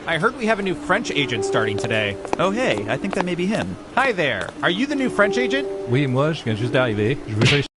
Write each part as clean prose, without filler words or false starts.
I heard we have a new French agent starting today. Oh hey, I think that may be him. Hi there. Are you the new French agent? Oui, moi, je viens juste d'arriver. Je veux juste...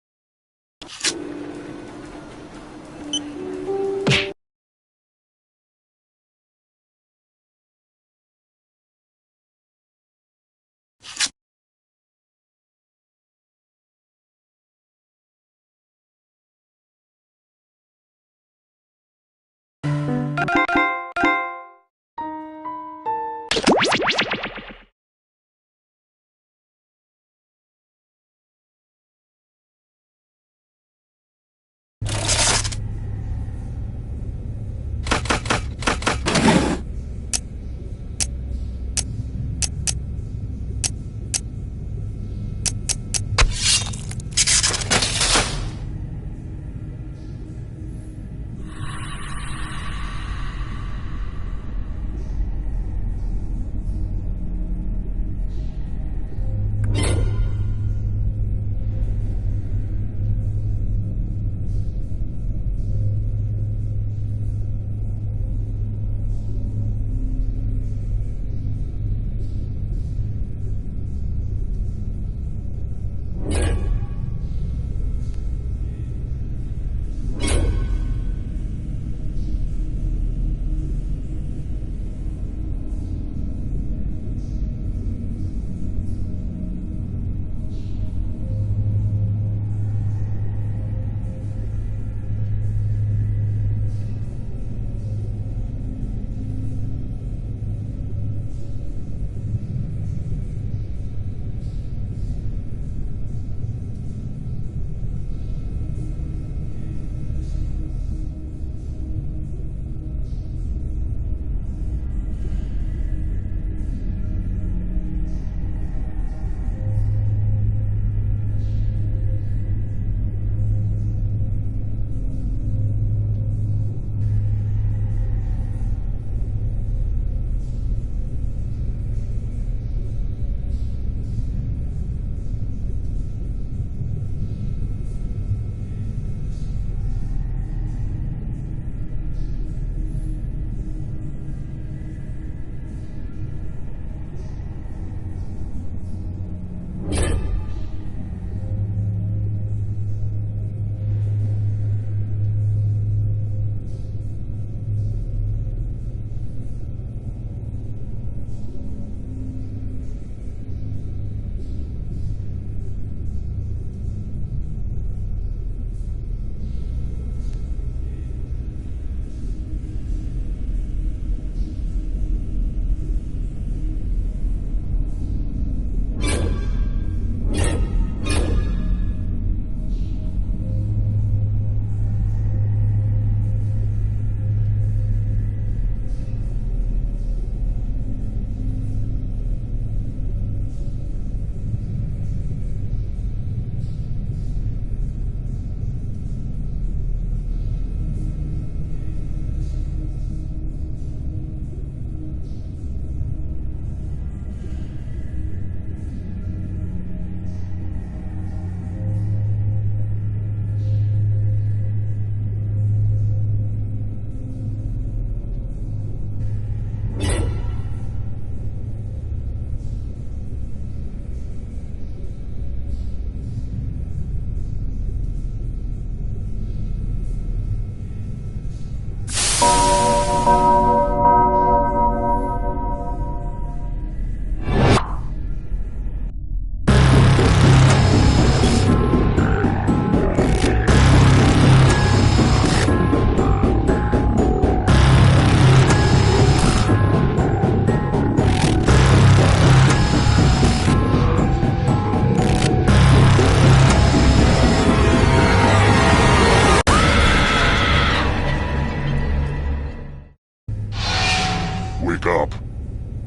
Wake up.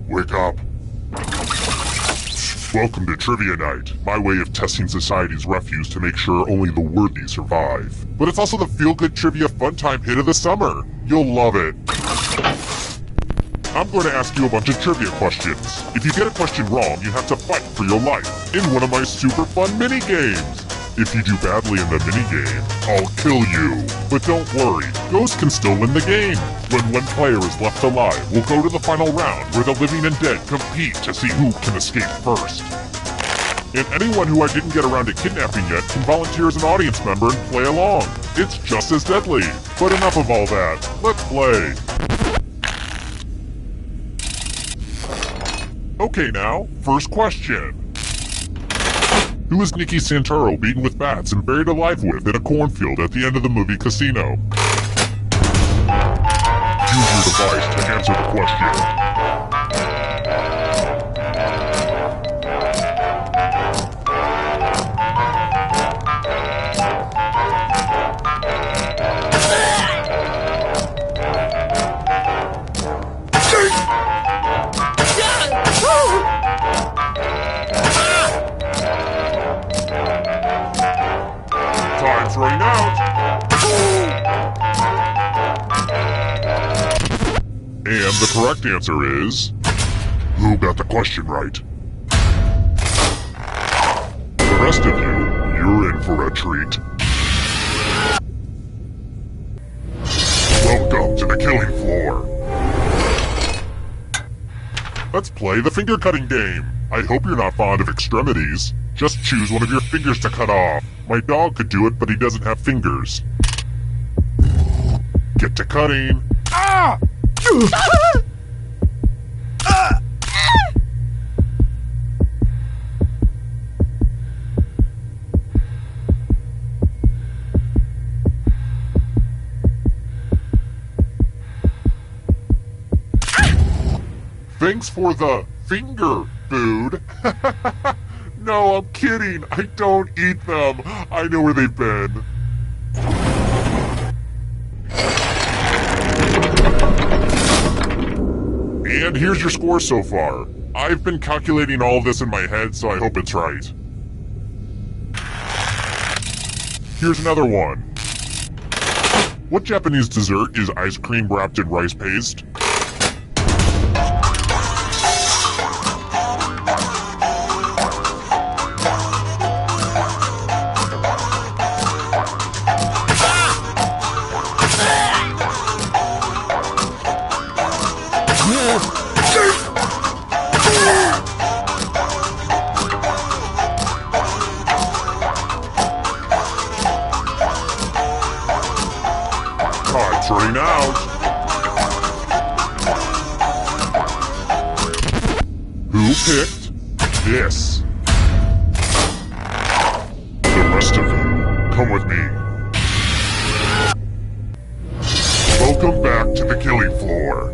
Wake up. Welcome to Trivia Night, my way of testing society's refuse to make sure only the worthy survive. But it's also the feel-good trivia fun time hit of the summer. You'll love it. I'm going to ask you a bunch of trivia questions. If you get a question wrong, you have to fight for your life in one of my super fun mini-games. If you do badly in the minigame, I'll kill you. But don't worry, Ghost can still win the game. When one player is left alive, we'll go to the final round where the living and dead compete to see who can escape first. And anyone who I didn't get around to kidnapping yet can volunteer as an audience member and play along. It's just as deadly. But enough of all that. Let's play. Okay now, first question. Who is Nicky Santoro beaten with bats and buried alive with in a cornfield at the end of the movie Casino? Use your device to answer the question. Time's running out. And the correct answer is... Who got the question right? The rest of you, you're in for a treat. Welcome to the killing floor. Let's play the finger cutting game. I hope you're not fond of extremities. Just choose one of your fingers to cut off. My dog could do it, but he doesn't have fingers. Get to cutting. Ah! Thanks for the finger food. No, I'm kidding. I don't eat them. I know where they've been. And here's your score so far. I've been calculating all of this in my head, so I hope it's right. Here's another one. What Japanese dessert is ice cream wrapped in rice paste? Time's running out. Who picked this? The rest of you, come with me. Welcome back to the killing floor.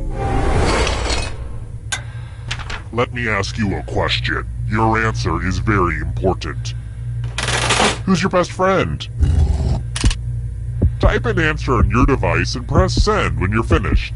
Let me ask you a question. Your answer is very important. Who's your best friend? Type an answer on your device and press send when you're finished.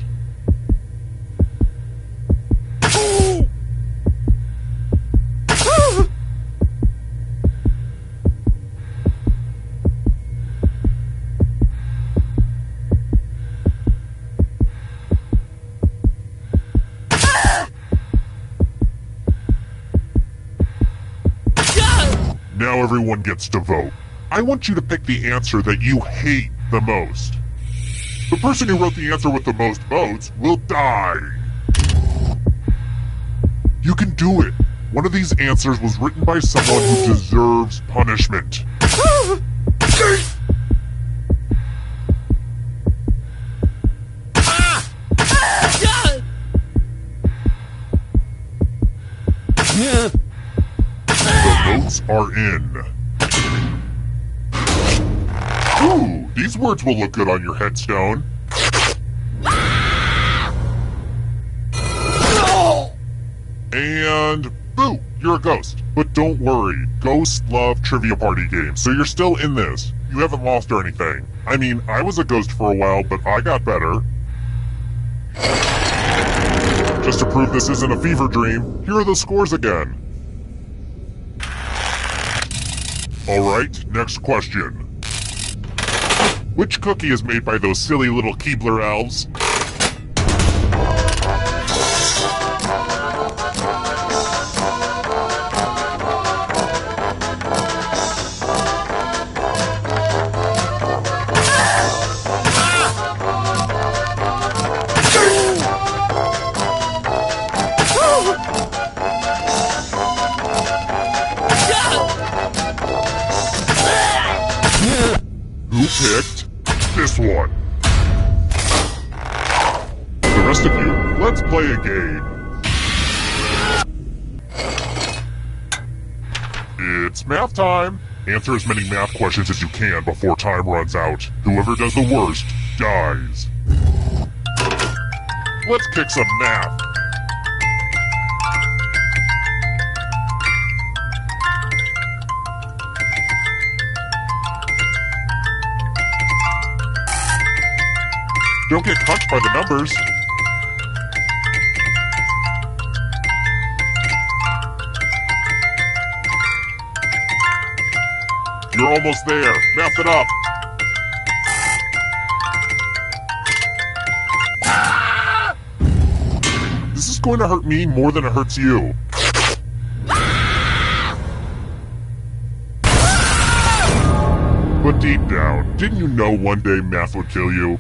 Now everyone gets to vote. I want you to pick the answer that you hate the most. The person who wrote the answer with the most votes will die. You can do it. One of these answers was written by someone who deserves punishment. The votes are in. Ooh, these words will look good on your headstone. And boo, you're a ghost. But don't worry, ghosts love trivia party games, so you're still in this. You haven't lost or anything. I mean, I was a ghost for a while, but I got better. Just to prove this isn't a fever dream, here are the scores again. Alright, next question. Which cookie is made by those silly little Keebler elves? this one. The rest of you, let's play a game. It's math time. Answer as many math questions as you can before time runs out. Whoever does the worst dies. Let's kick some math. Don't get punched by the numbers. You're almost there. Math it up. This is going to hurt me more than it hurts you. But deep down, didn't you know one day math would kill you?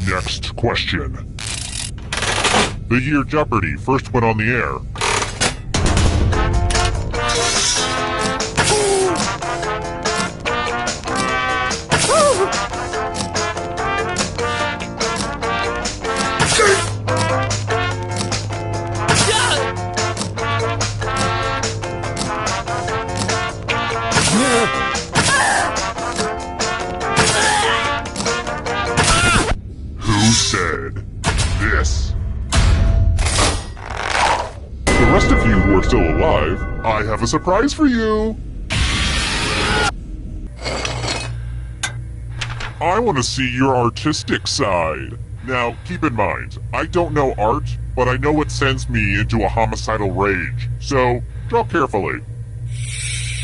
Next question. The year Jeopardy first went on the air. Who said this? The rest of you who are still alive, I have a surprise for you! I want to see your artistic side. Now, keep in mind, I don't know art, but I know it sends me into a homicidal rage, so draw carefully.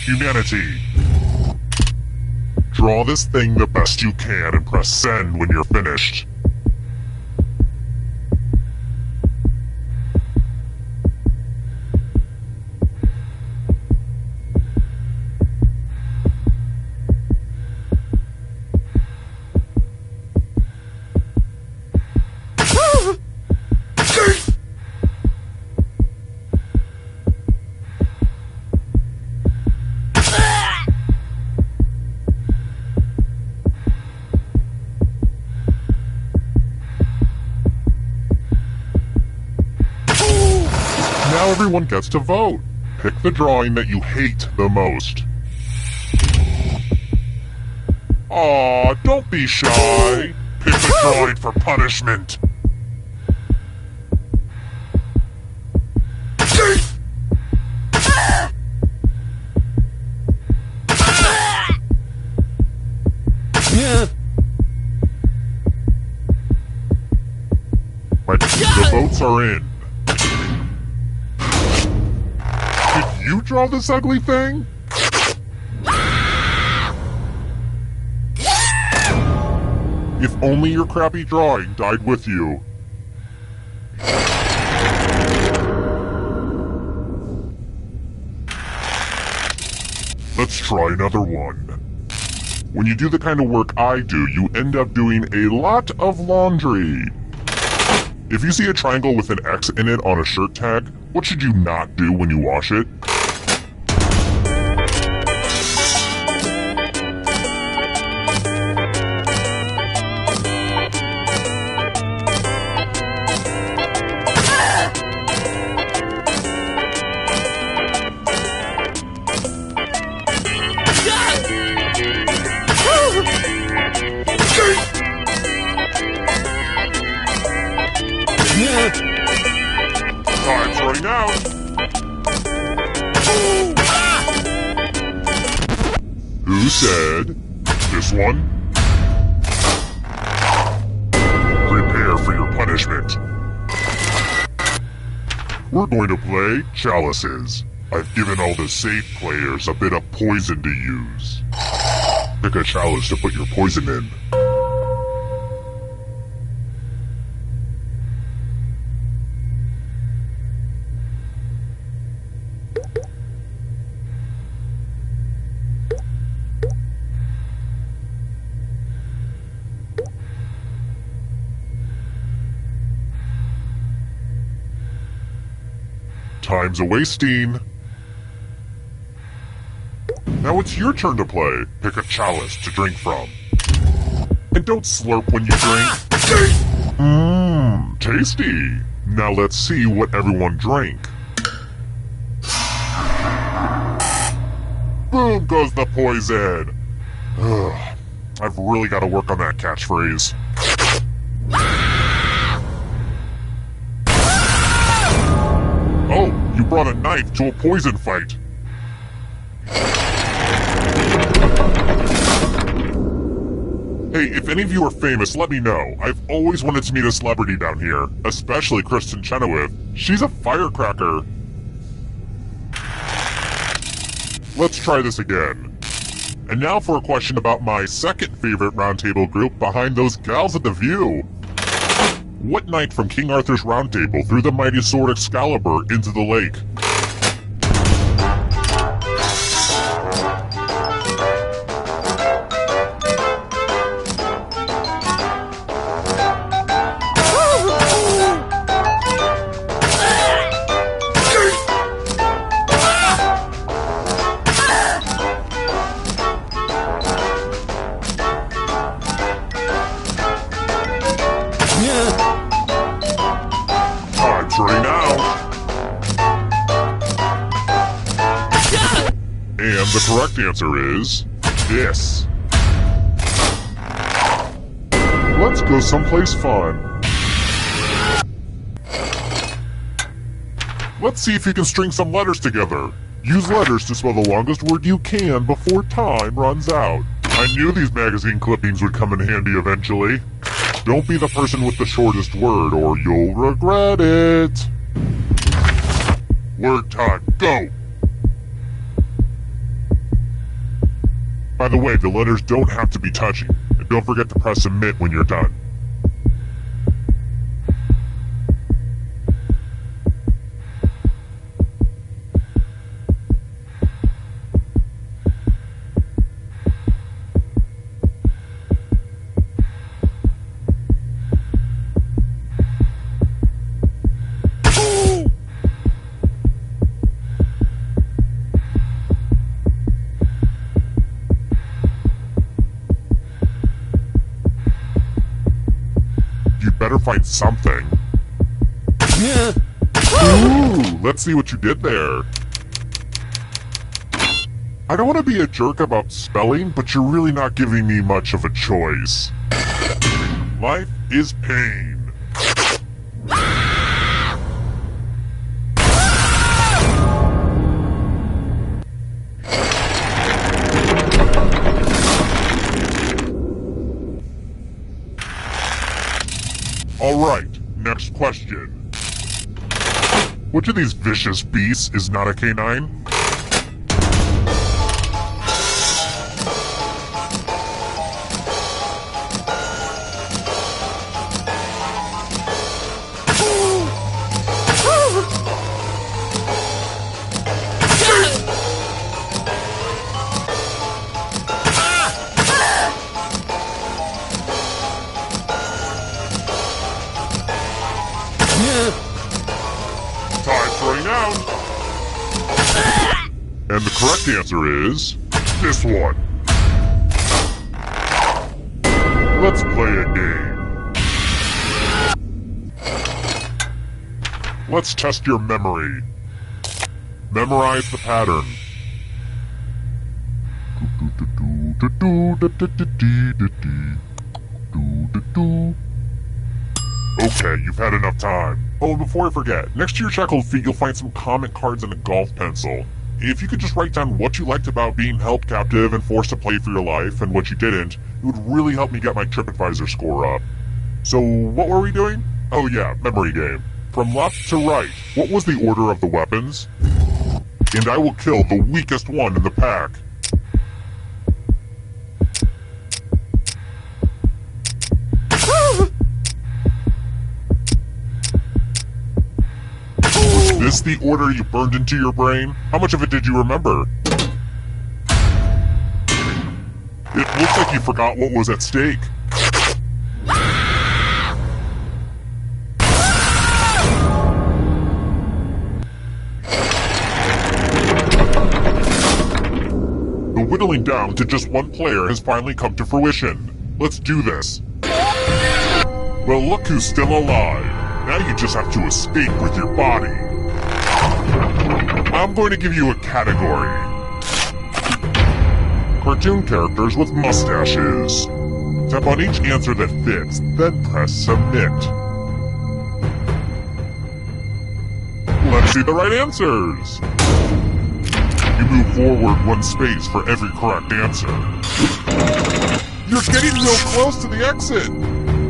Humanity. Draw this thing the best you can and press send when you're finished. Now everyone gets to vote. Pick the drawing that you hate the most. Aw, don't be shy. Pick the drawing for punishment. The votes are in. Did you draw this ugly thing? If only your crappy drawing died with you. Let's try another one. When you do the kind of work I do, you end up doing a lot of laundry. If you see a triangle with an X in it on a shirt tag, what should you not do when you wash it? Time's running out. Who said this one? Prepare for your punishment. We're going to play Chalices. I've given all the safe players a bit of poison to use. Pick a chalice to put your poison in. Time's a-wasting. Now it's your turn to play. Pick a chalice to drink from. And don't slurp when you drink. Mmm, tasty. Now let's see what everyone drank. Boom goes the poison. Ugh, I've really got to work on that catchphrase. Oh, you brought a knife to a poison fight. Hey, if any of you are famous, let me know. I've always wanted to meet a celebrity down here, especially Kristen Chenoweth. She's a firecracker. Let's try this again. And now for a question about my second favorite roundtable group behind those gals at the View. What knight from King Arthur's Round Table threw the mighty sword Excalibur into the lake? Time's running out. And the correct answer is this. Let's go someplace fun. Let's see if you can string some letters together. Use letters to spell the longest word you can before time runs out. I knew these magazine clippings would come in handy eventually. Don't be the person with the shortest word or you'll regret it. Word time, go! By the way, the letters don't have to be touching. And don't forget to press submit when you're done. You better find something. Ooh, let's see what you did there. I don't want to be a jerk about spelling, but you're really not giving me much of a choice. Life is pain. Alright, next question. Which of these vicious beasts is not a canine? Time's running out. And the correct answer is this one. Let's play a game. Let's test your memory. Memorize the pattern. Okay, you've had enough time. Oh, and before I forget, next to your shackled feet you'll find some comment cards and a golf pencil. If you could just write down what you liked about being held captive and forced to play for your life, and what you didn't, it would really help me get my TripAdvisor score up. So, what were we doing? Oh yeah, memory game. From left to right, what was the order of the weapons? And I will kill the weakest one in the pack. Was this the order you burned into your brain? How much of it did you remember? It looks like you forgot what was at stake. whittling down to just one player has finally come to fruition. Let's do this. Well, look who's still alive. Now you just have to escape with your body. I'm going to give you a category. Cartoon characters with mustaches. Tap on each answer that fits, then press submit. Let's see the right answers. You move forward one space for every correct answer. You're getting real close to the exit.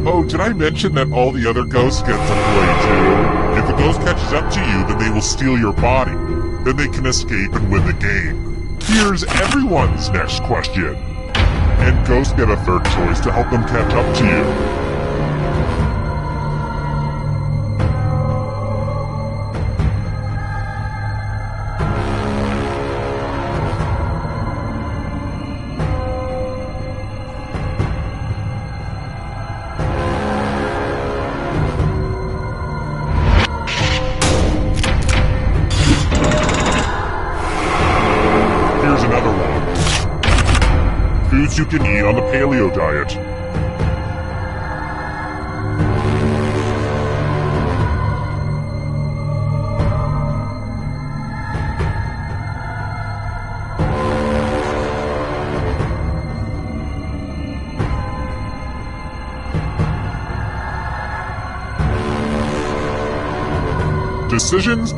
Oh, did I mention that all the other ghosts get to play too? If a ghost catches up to you, then they will steal your body. Then they can escape and win the game. Here's everyone's next question. And ghosts get a third choice to help them catch up to you. Foods you can eat on the paleo diet. Decisions.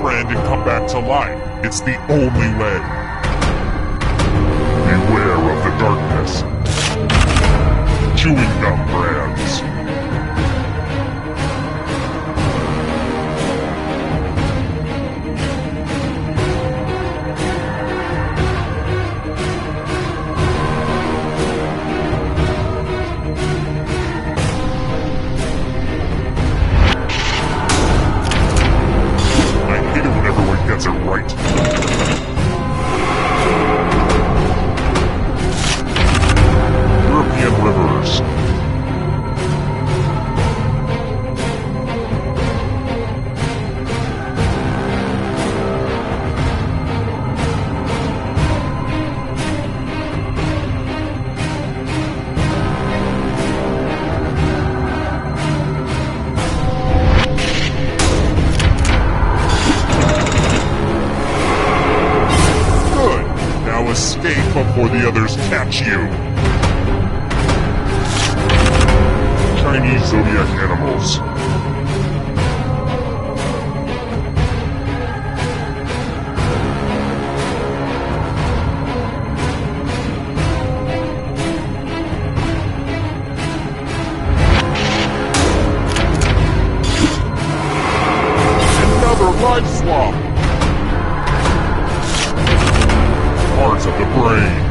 And come back to life. It's the only way. Beware of the darkness. Chewing gum brands. Gets it right. European rivers. Escape before the others catch you. Chinese zodiac animals. Another life swap. Parts of the brain.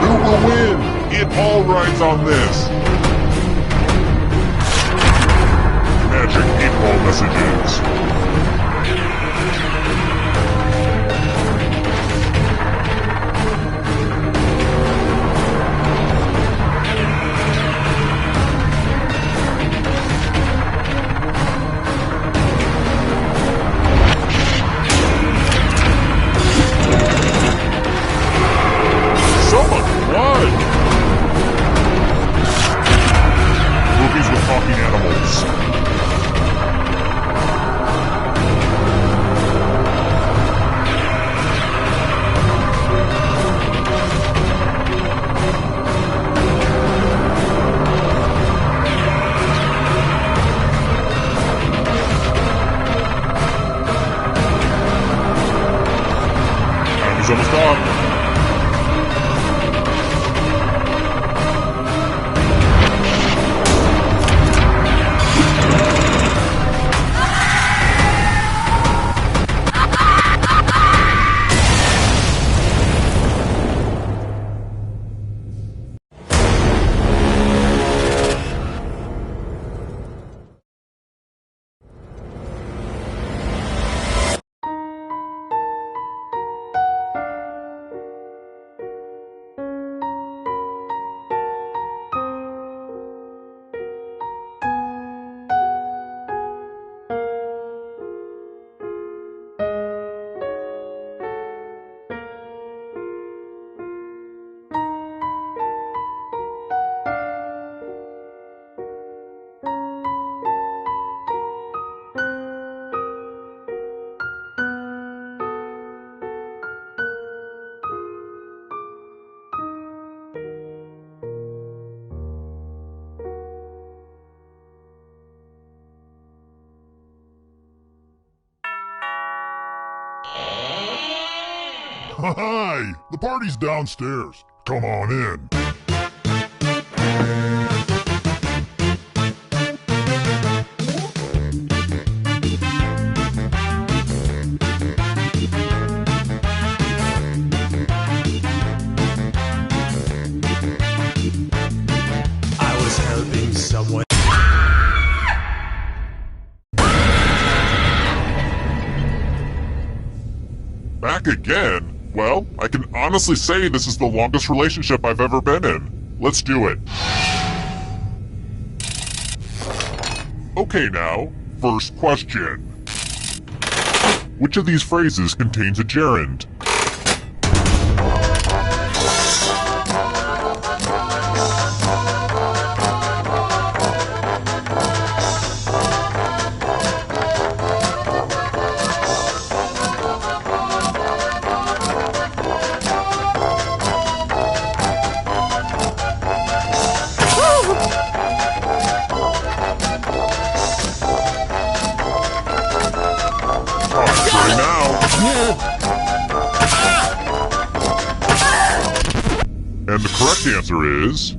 Who will win? It all rides on this. Magic 8-ball messages. Someone won! Movies with talking animals. He's almost off. Hi! The party's downstairs. Come on in. I was helping someone. Back again? Well, I can honestly say this is the longest relationship I've ever been in. Let's do it. Okay now, first question. Which of these phrases contains a gerund? And the correct answer is...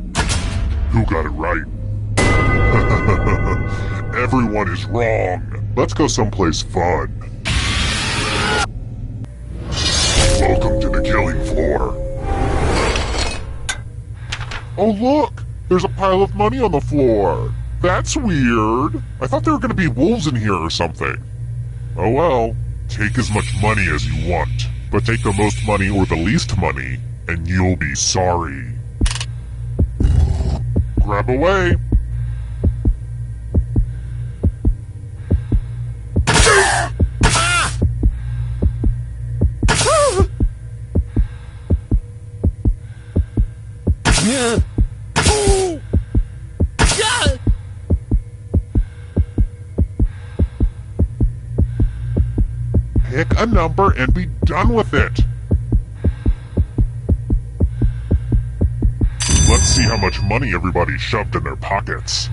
Who got it right? Everyone is wrong. Let's go someplace fun. Welcome to the killing floor. Oh look! There's a pile of money on the floor. That's weird. I thought there were gonna be wolves in here or something. Oh well. Take as much money as you want, but take the most money or the least money, and you'll be sorry. Grab away. Pick a number and be done with it. Let's see how much money everybody shoved in their pockets.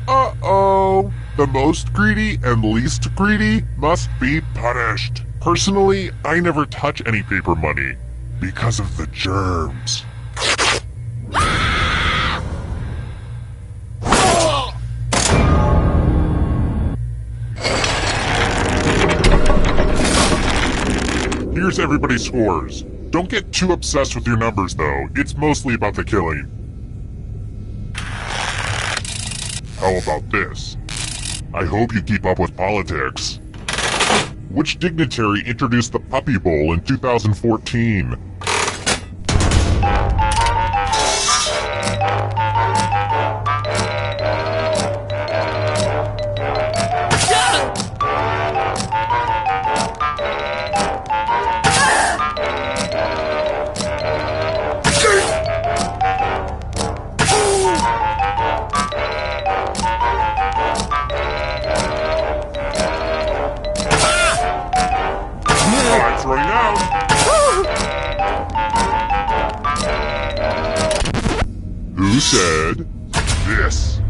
Uh-oh. The most greedy and least greedy must be punished. Personally, I never touch any paper money because of the germs. Here's everybody's scores. Don't get too obsessed with your numbers, though. It's mostly about the killing. How about this? I hope you keep up with politics. Which dignitary introduced the Puppy Bowl in 2014? Who said this?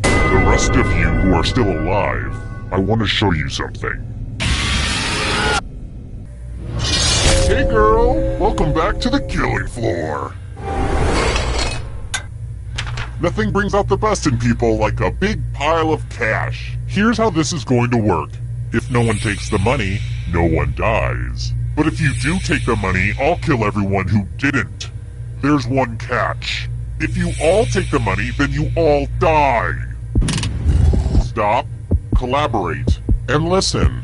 The rest of you who are still alive, I want to show you something. Hey girl, welcome back to the killing floor. Nothing brings out the best in people like a big pile of cash. Here's how this is going to work. If no one takes the money, no one dies. But if you do take the money, I'll kill everyone who didn't. There's one catch. If you all take the money, then you all die. Stop, collaborate, and listen.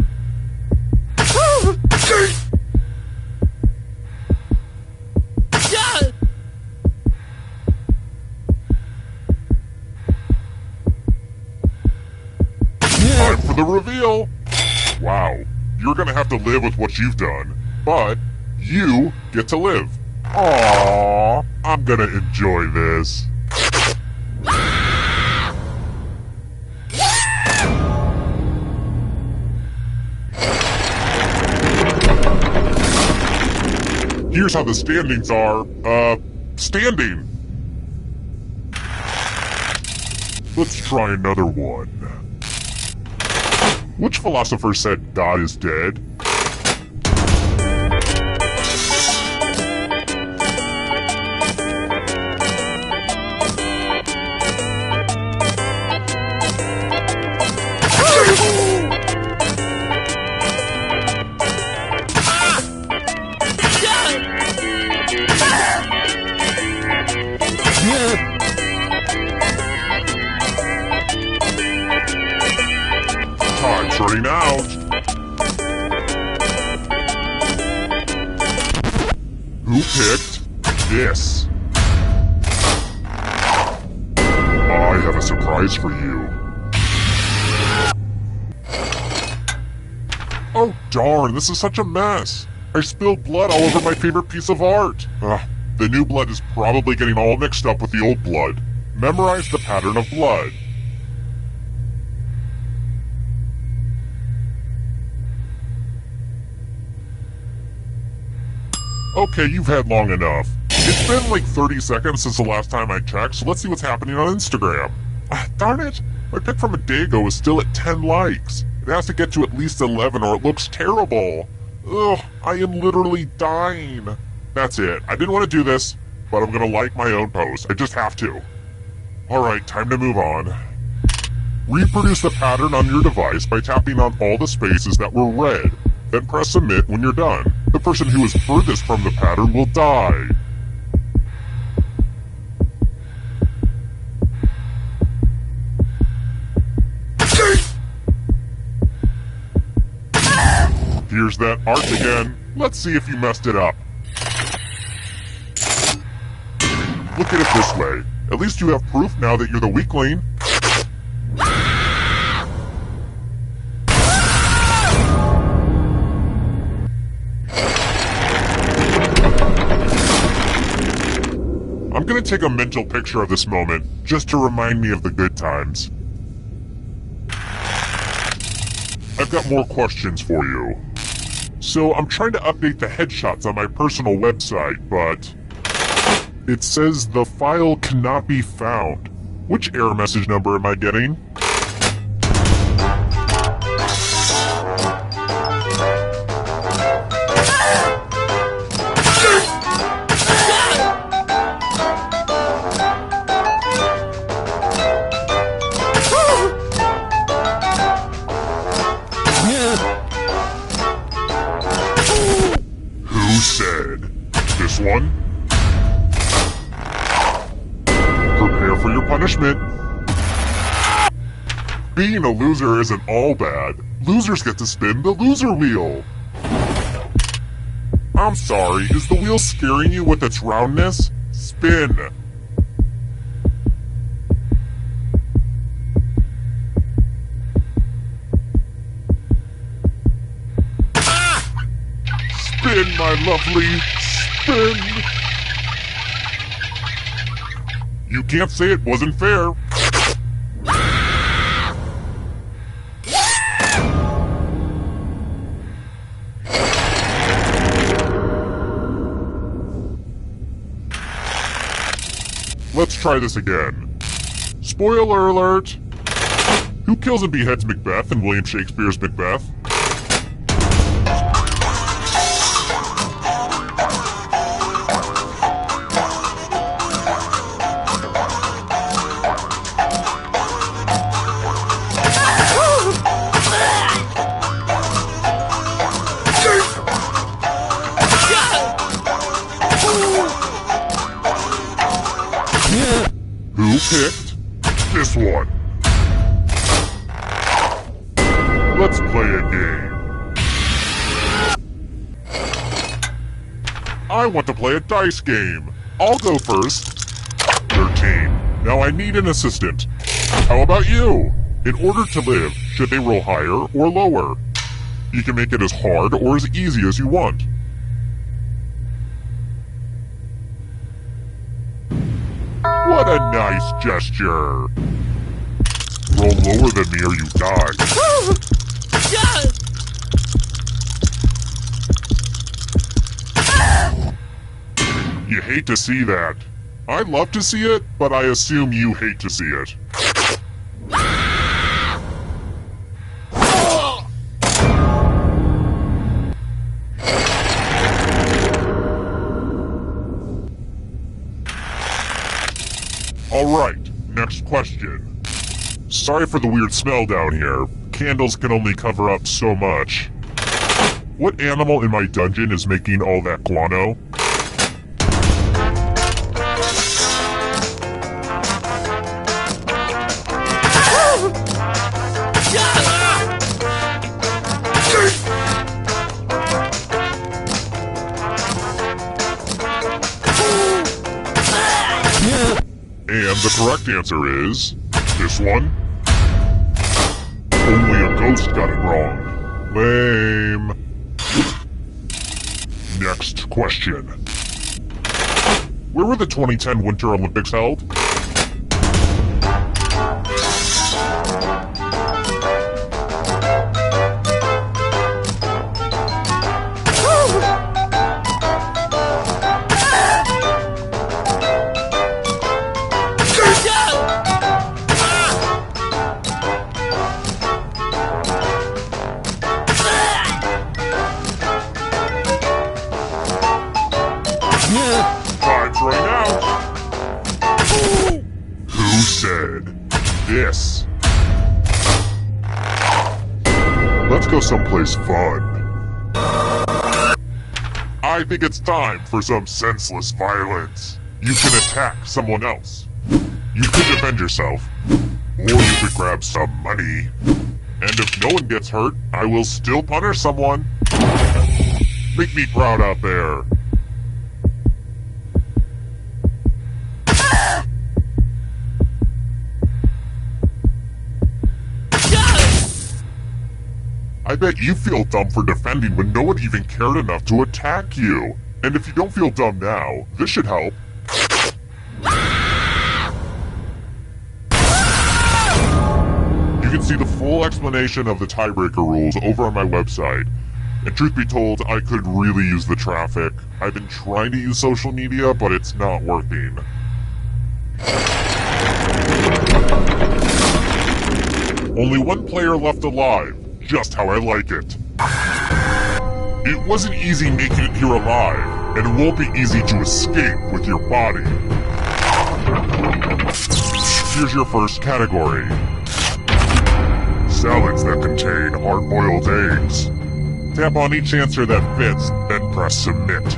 Time for the reveal. Wow, you're gonna have to live with what you've done, but you get to live. Aww, I'm gonna enjoy this. Here's how the standings are, standing. Let's try another one. Which philosopher said God is dead? Time's running out. Who picked this? I have a surprise for you. Oh darn, this is such a mess. I spilled blood all over my favorite piece of art. The new blood is probably getting all mixed up with the old blood. Memorize the pattern of blood. Okay, you've had long enough. It's been like 30 seconds since the last time I checked, so let's see what's happening on Instagram. Darn it! My pic from a day ago is still at 10 likes. It has to get to at least 11 or it looks terrible. Ugh, I am literally dying. That's it. I didn't want to do this, but I'm gonna like my own post. I just have to. Alright, time to move on. Reproduce the pattern on your device by tapping on all the spaces that were red. Then press submit when you're done. The person who is furthest from the pattern will die. Here's that art again. Let's see if you messed it up. Look at it this way. At least you have proof now that you're the weakling. I'm gonna take a mental picture of this moment, just to remind me of the good times. I've got more questions for you. So I'm trying to update the headshots on my personal website, but it says the file cannot be found. Which error message number am I getting? Who said? This one? Prepare for your punishment. Being a loser isn't all bad. Losers get to spin the loser wheel. I'm sorry, is the wheel scaring you with its roundness? Spin. Spin, my lovely, spin! You can't say it wasn't fair. Let's try this again. Spoiler alert! Who kills and beheads Macbeth in William Shakespeare's Macbeth? Who picked this one? Let's play a game. I want to play a dice game. I'll go first. 13. Now I need an assistant. How about you? In order to live, should they roll higher or lower? You can make it as hard or as easy as you want. What a nice gesture! Roll lower than me or you die. You hate to see that. I love to see it, but I assume you hate to see it. Next question. Sorry for the weird smell down here. Candles can only cover up so much. What animal in my dungeon is making all that guano? And the correct answer is this one. Only a ghost got it wrong. Lame. Next question. Where were the 2010 Winter Olympics held? Time's running out. Who said this? Let's go someplace fun. I think it's time for some senseless violence. You can attack someone else. You could defend yourself. Or you could grab some money. And if no one gets hurt, I will still punish someone. Make me proud out there. I bet you feel dumb for defending when no one even cared enough to attack you. And if you don't feel dumb now, this should help. You can see the full explanation of the tiebreaker rules over on my website. And truth be told, I could really use the traffic. I've been trying to use social media, but it's not working. Only one player left alive. Just how I like it. It wasn't easy making it here alive, and it won't be easy to escape with your body. Here's your first category. Salads that contain hard-boiled eggs. Tap on each answer that fits, then press submit.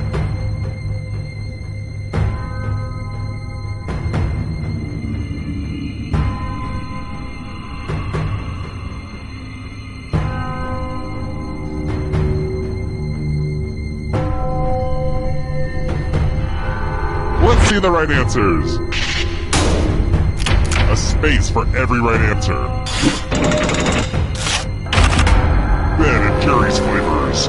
Let's see the right answers. A space for every right answer. Ben and Jerry's flavors.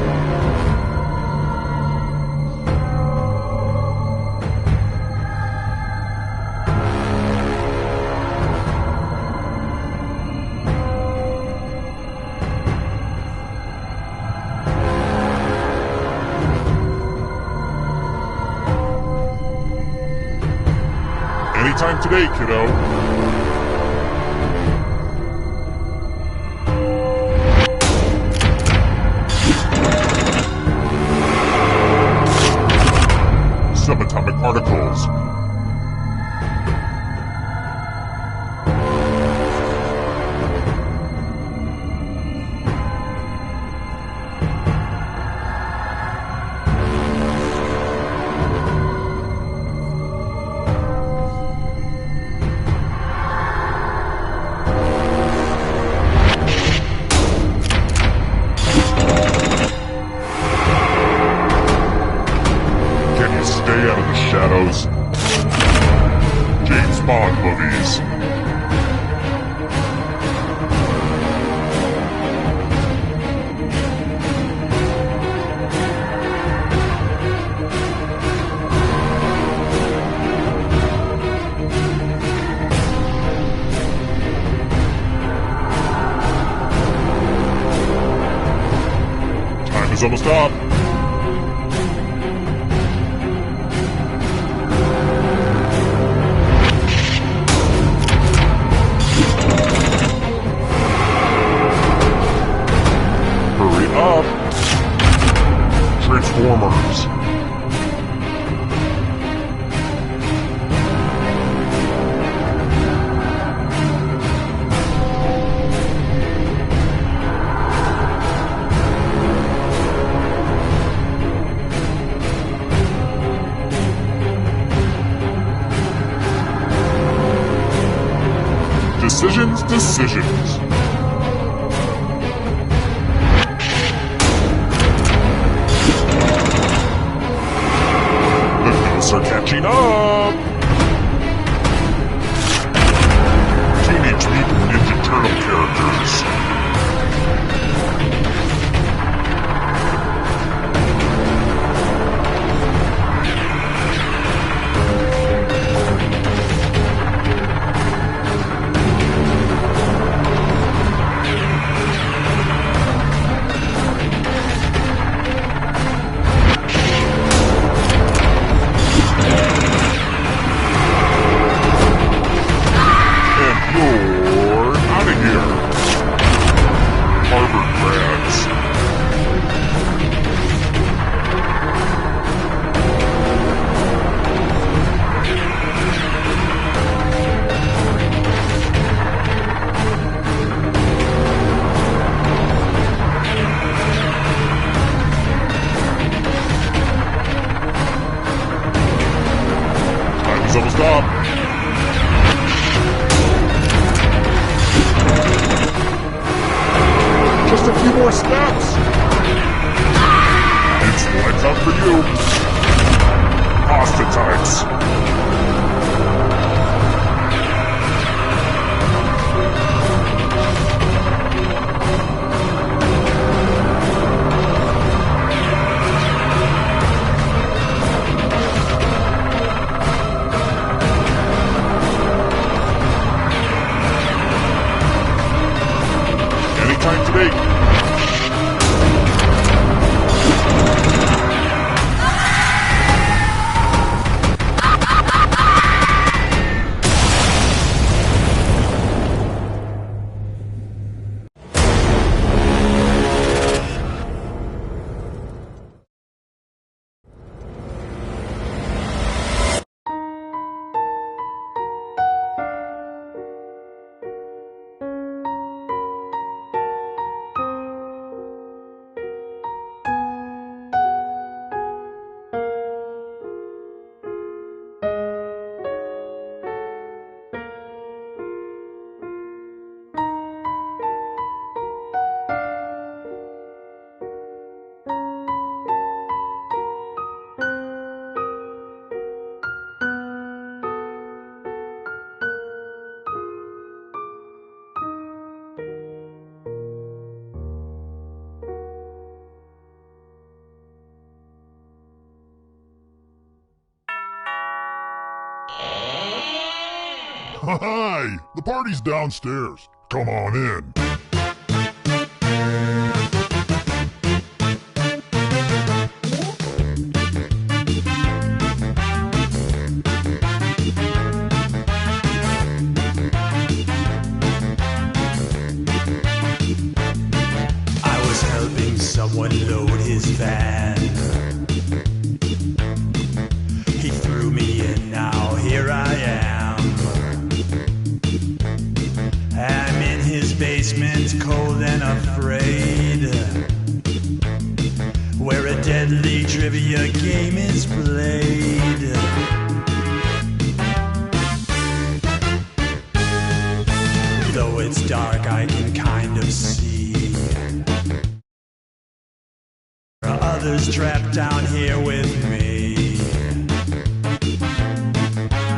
Anytime today, kiddo. Subatomic particles. Stay out of the shadows. James Bond movies. Time is almost up. Transformers. decisions. The ghosts are catching up. Teenage Mutant Ninja Turtle characters. You're out of here! Harvard grads. Time is almost up. Just a few more steps. It's lights out for you. Pasta types. Anytime today. Hi! The party's downstairs. Come on in. I was helping someone load his van. He threw me in, now here I am. I'm in his basement, cold and afraid, where a deadly trivia game is played. Though it's dark, I can kind of see there are others trapped down here with me.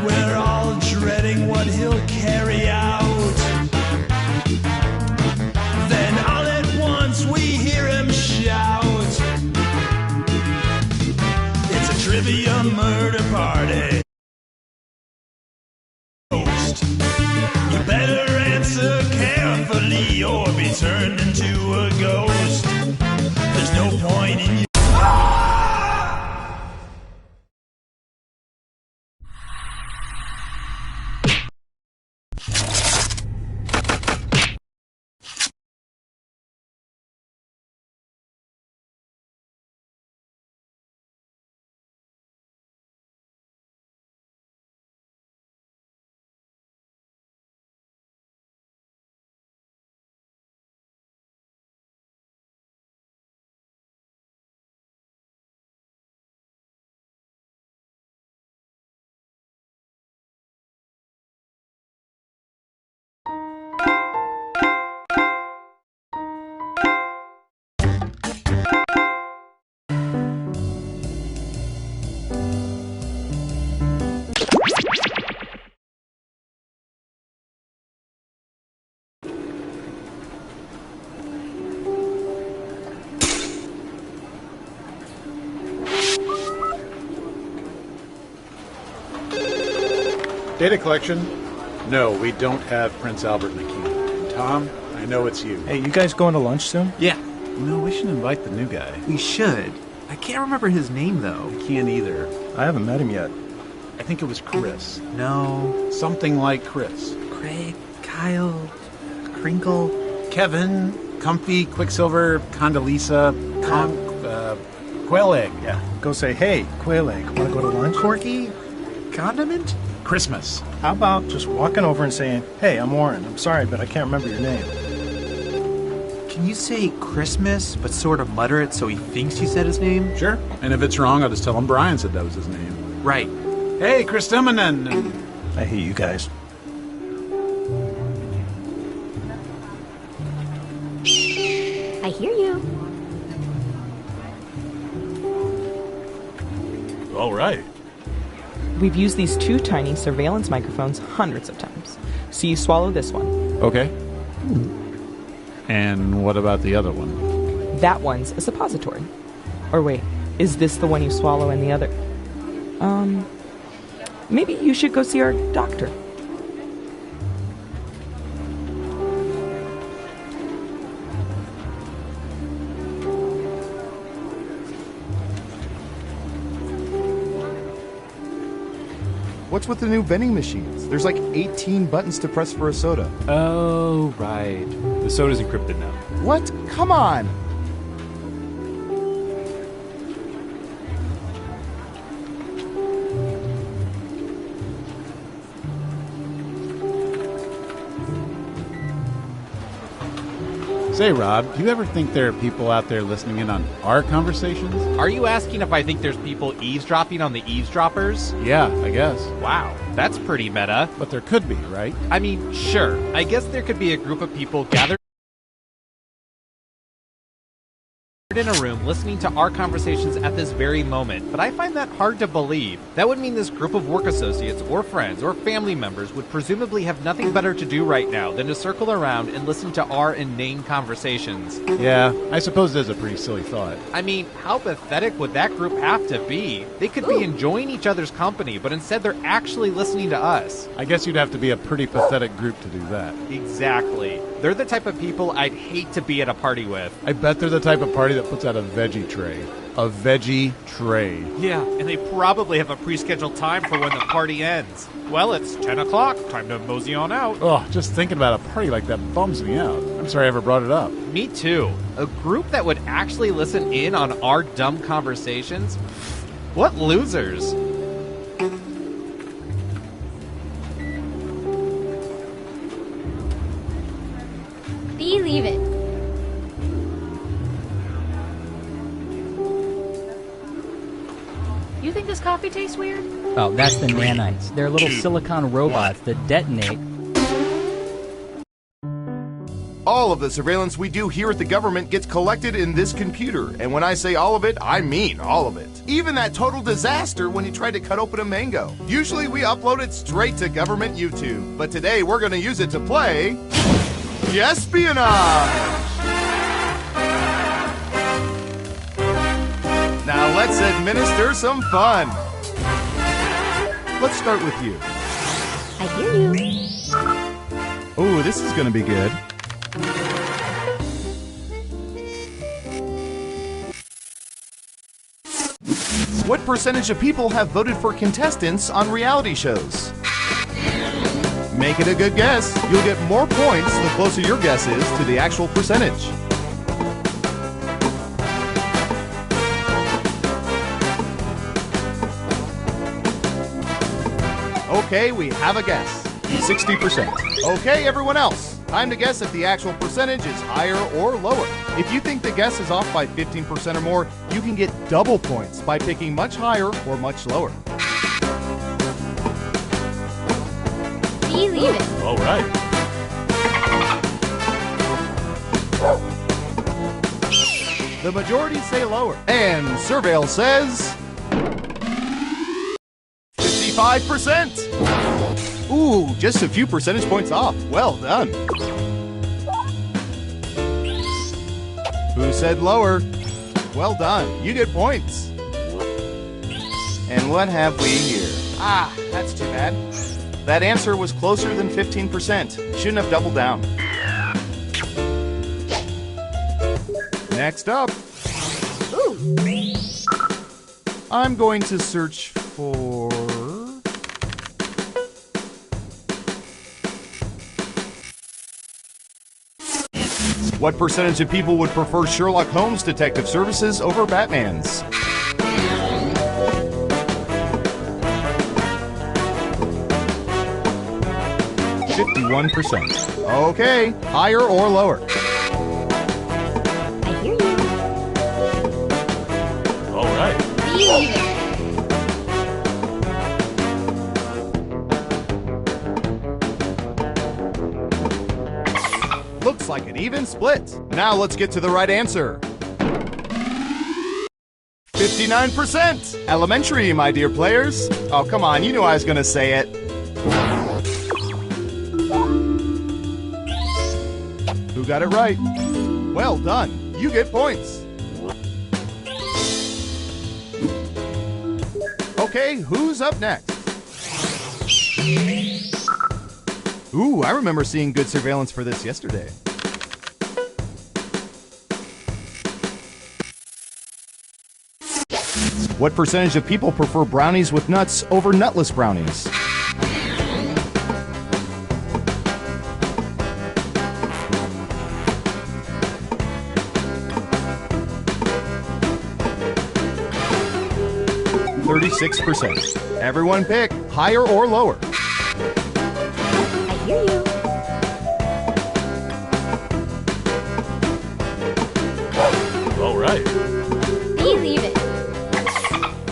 We're all dreading what he'll carry out. Then all at once we hear him shout, it's a trivia murder party. Ghost, you better answer carefully or be turned into a ghost. There's no point in you. Data collection? No, we don't have Prince Albert in the kingdom. Tom, I know it's you. Hey, you guys going to lunch soon? Yeah. No, we should invite the new guy. We should. I can't remember his name, though. I can't either. I haven't met him yet. I think it was Chris. No. Something like Chris. Craig, Kyle, Crinkle. Kevin, Comfy, Quicksilver, Condoleezza, Quail Egg. Yeah. Go say, hey, Quail Egg, want to go to lunch? Corky, Condiment? Christmas. How about just walking over and saying, hey, I'm Warren. I'm sorry, but I can't remember your name. Can you say Christmas, but sort of mutter it so he thinks you said his name? Sure. And if it's wrong, I'll just tell him Brian said that was his name. Right. Hey, Chris Timonen. I hate you guys. I hear you. All right. We've used these two tiny surveillance microphones hundreds of times. So you swallow this one. Okay. And what about the other one? That one's a suppository. Or wait, is this the one you swallow and the other? Maybe you should go see our doctor. What's with the new vending machines? There's like 18 buttons to press for a soda. Oh, right. The soda's encrypted now. What? Come on! Say, Rob, do you ever think there are people out there listening in on our conversations? Are you asking if I think there's people eavesdropping on the eavesdroppers? Yeah, I guess. Wow, that's pretty meta. But there could be, right? I mean, sure. I guess there could be a group of people gathered in a room listening to our conversations at this very moment, but I find that hard to believe. That would mean this group of work associates or friends or family members would presumably have nothing better to do right now than to circle around and listen to our inane conversations. Yeah, I suppose it is a pretty silly thought. I mean, how pathetic would that group have to be? They could be enjoying each other's company, but instead they're actually listening to us. I guess you'd have to be a pretty pathetic group to do that. Exactly. They're the type of people I'd hate to be at a party with. I bet they're the type of party that puts out a veggie tray. A veggie tray. Yeah, and they probably have a pre-scheduled time for when the party ends. Well, it's 10 o'clock. Time to mosey on out. Oh, just thinking about a party like that bums me out. I'm sorry I ever brought it up. Me too. A group that would actually listen in on our dumb conversations? What losers. Believe it. You think this coffee tastes weird? Oh, that's the nanites. They're little silicon robots that detonate. All of the surveillance we do here at the government gets collected in this computer. And when I say all of it, I mean all of it. Even that total disaster when you tried to cut open a mango. Usually we upload it straight to government YouTube. But today we're going to use it to play espionage. Now let's administer some fun. Let's start with you. I hear you. Ooh, this is going to be good. What percentage of people have voted for contestants on reality shows? Make it a good guess. You'll get more points the closer your guess is to the actual percentage. Okay, we have a guess. 60%. Okay, everyone else. Time to guess if the actual percentage is higher or lower. If you think the guess is off by 15% or more, you can get double points by picking much higher or much lower. Believe it. All right. The majority say lower. And Surveil says 55%. Ooh, just a few percentage points off. Well done. Who said lower? Well done. You get points. And what have we here? Ah, that's too bad. That answer was closer than 15%. Shouldn't have doubled down. Next up, I'm going to search for... What percentage of people would prefer Sherlock Holmes detective services over Batman's? %. Okay, higher or lower? I hear you. All right. Believe it. Looks like an even split. Now let's get to the right answer. 59%. Elementary, my dear players. Oh, come on, you knew I was going to say it. Who got it right? Well done. You get points. Okay, who's up next? Ooh, I remember seeing good surveillance for this yesterday. What percentage of people prefer brownies with nuts over nutless brownies? %. Everyone pick higher or lower. I hear you. All right. Believe it.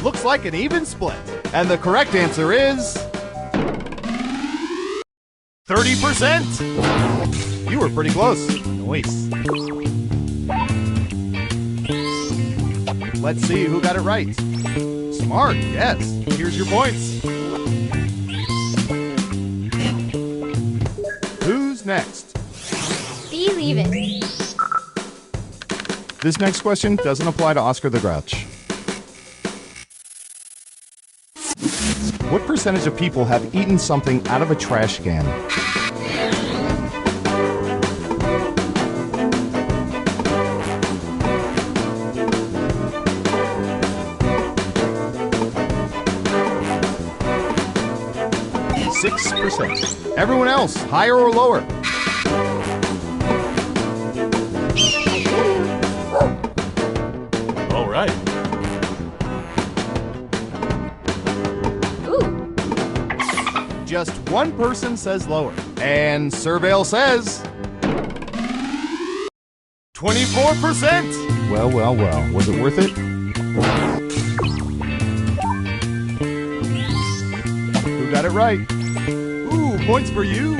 Looks like an even split. And the correct answer is 30%. You were pretty close. Nice. Let's see who got it right. Smart, yes. Here's your points. Who's next? Believe it. This next question doesn't apply to Oscar the Grouch. What percentage of people have eaten something out of a trash can? %. Everyone else, higher or lower? All right. Ooh. Just one person says lower. And Surveil says 24%. Well, well, well. Was it worth it? Who got it right? Ooh, points for you.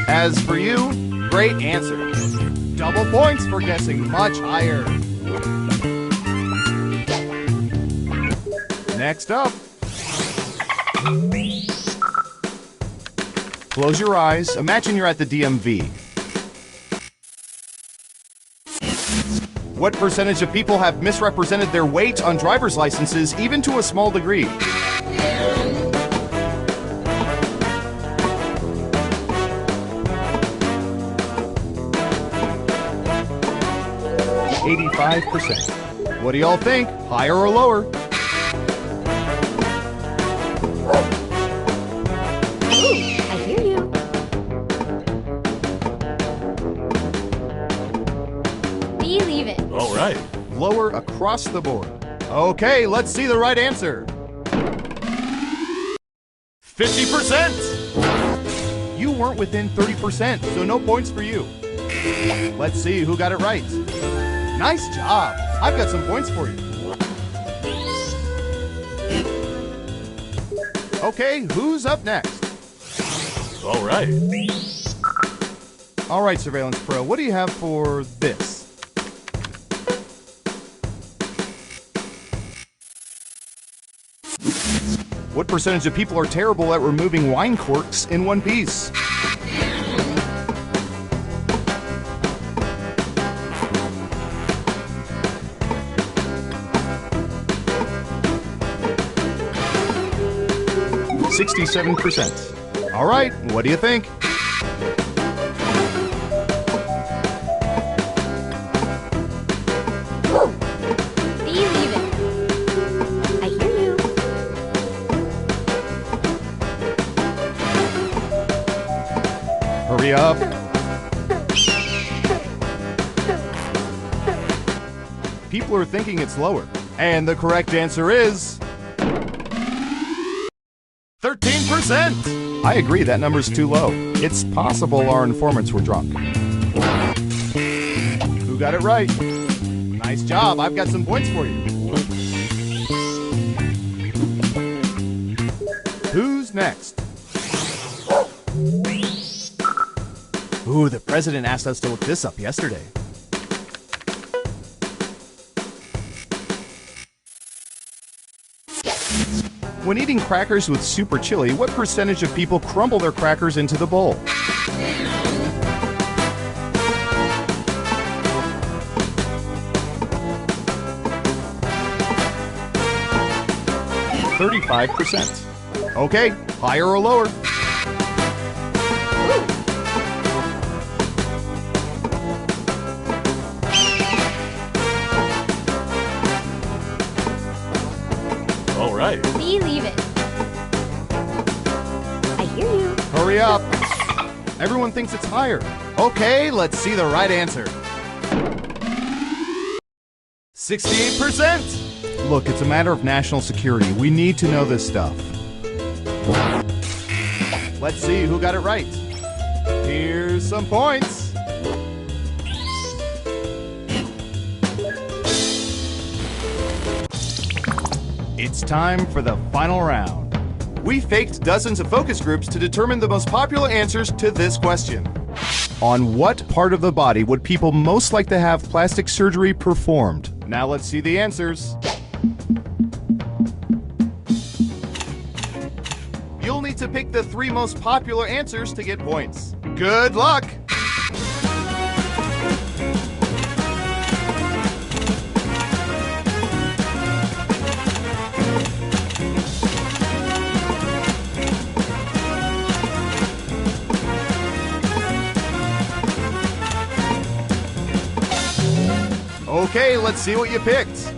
As for you, great answer. Double points for guessing much higher. Next up. Close your eyes. Imagine you're at the DMV. What percentage of people have misrepresented their weight on driver's licenses, even to a small degree? %. What do y'all think? Higher or lower? Ooh, I hear you. Believe it. All right. Lower across the board. Okay, let's see the right answer. 50%. You weren't within 30%, so no points for you. Let's see who got it right. Nice job. I've got some points for you. Okay, who's up next? All right. All right, Surveillance Pro, what do you have for this? What percentage of people are terrible at removing wine corks in one piece? 67%. All right, what do you think? Believe it. I hear you. Hurry up. People are thinking it's lower. And the correct answer is 13%. I agree, that number's too low. It's possible our informants were drunk. Who got it right? Nice job, I've got some points for you. Who's next? Ooh, the president asked us to look this up yesterday. When eating crackers with super chili, what percentage of people crumble their crackers into the bowl? 35%. Okay, higher or lower? All right. Believe it. I hear you. Hurry up. Everyone thinks it's higher. Okay, let's see the right answer. 68%. Look, it's a matter of national security. We need to know this stuff. Let's see who got it right. Here's some points. It's time for the final round. We faked dozens of focus groups to determine the most popular answers to this question. On what part of the body would people most like to have plastic surgery performed? Now let's see the answers. You'll need to pick the 3 most popular answers to get points. Good luck! Okay, let's see what you picked.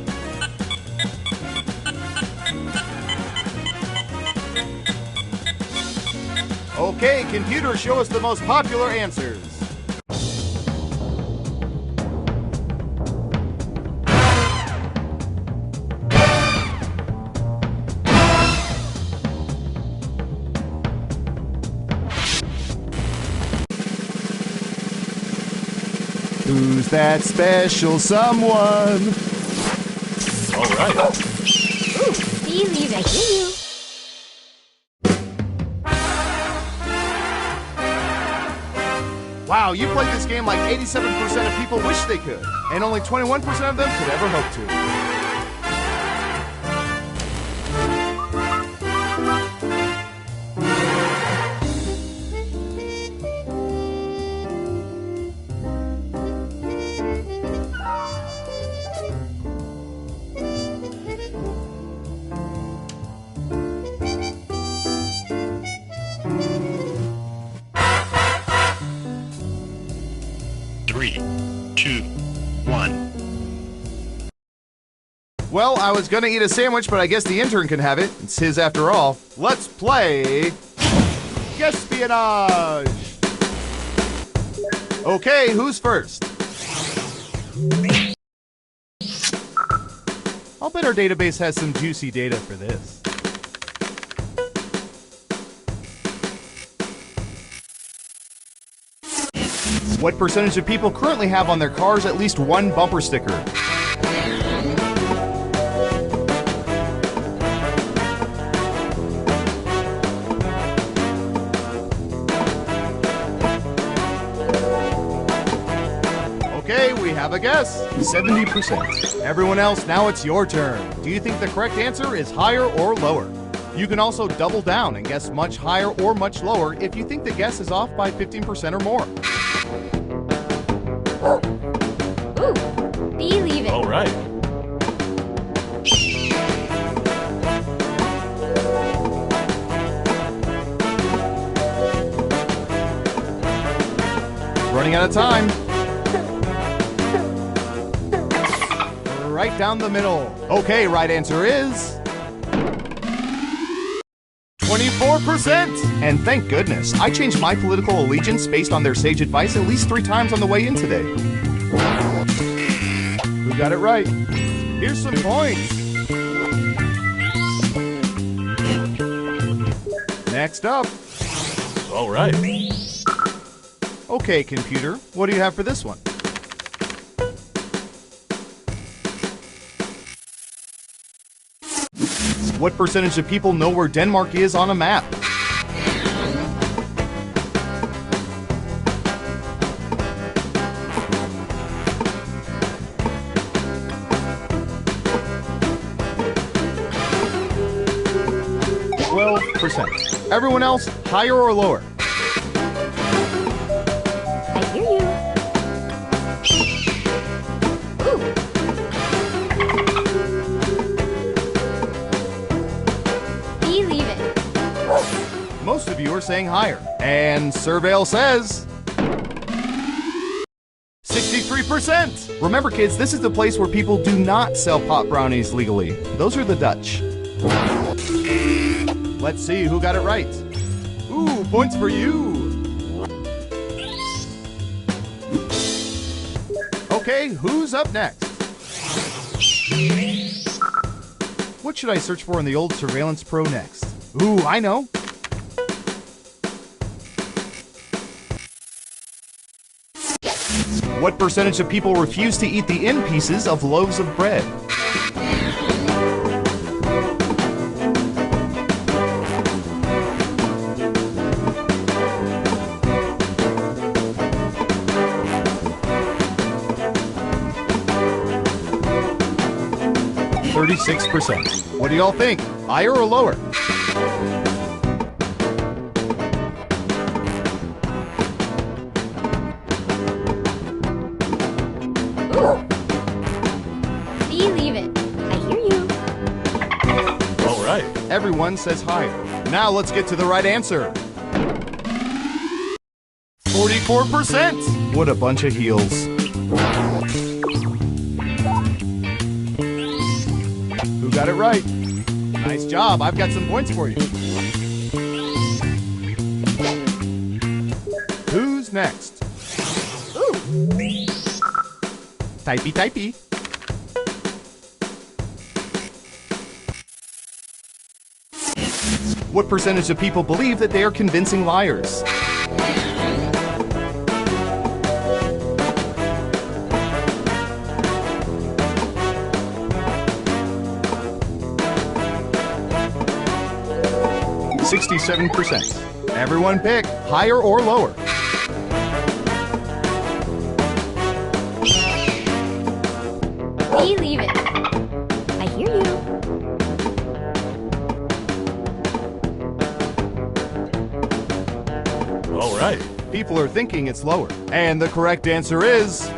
Okay, computer, show us the most popular answers. Who's that special someone? All right. Ooh, believe it. I hear you. Wow, you played this game like 87% of people wish they could, and only 21% of them could ever hope to. Well, I was gonna eat a sandwich, but I guess the intern can have it. It's his after all. Let's play Espionage! Okay, who's first? I'll bet our database has some juicy data for this. What percentage of people currently have on their cars at least one bumper sticker? Okay, we have a guess. 70%. Everyone else, now it's your turn. Do you think the correct answer is higher or lower? You can also double down and guess much higher or much lower if you think the guess is off by 15% or more. Ooh, believe it. All right. running out of time. Right down the middle. Okay, right answer is 24%. And thank goodness, I changed my political allegiance based on their sage advice at least 3 times on the way in today. Who got it right? Here's some points. Next up. All right. Okay, computer, what do you have for this one? What percentage of people know where Denmark is on a map? %. Everyone else, higher or lower? I hear you. Believe it. Most of you are saying higher. And Surveil says 63%. Remember, kids, this is the place where people do not sell pot brownies legally. Those are the Dutch. Let's see who got it right. Ooh, points for you. Okay, who's up next? What should I search for in the old Surveillance Pro next? Ooh, I know. What percentage of people refuse to eat the end pieces of loaves of bread? %. What do y'all think? Higher or lower? Believe it. I hear you. All right. Everyone says higher. Now let's get to the right answer. 44%. What a bunch of heels. Who got it right? Nice job. I've got some points for you. Who's next? Ooh. Typey, typey. What percentage of people believe that they are convincing liars? %. Everyone pick higher or lower. Believe it. I hear you. All right. People are thinking it's lower. And the correct answer is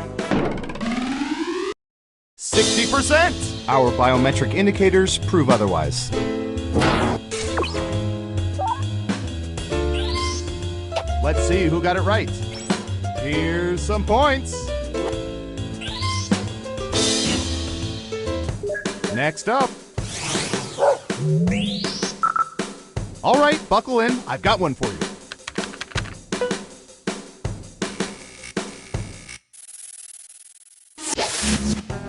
60%. Our biometric indicators prove otherwise. Let's see who got it right. Here's some points. Next up. All right, buckle in. I've got one for you.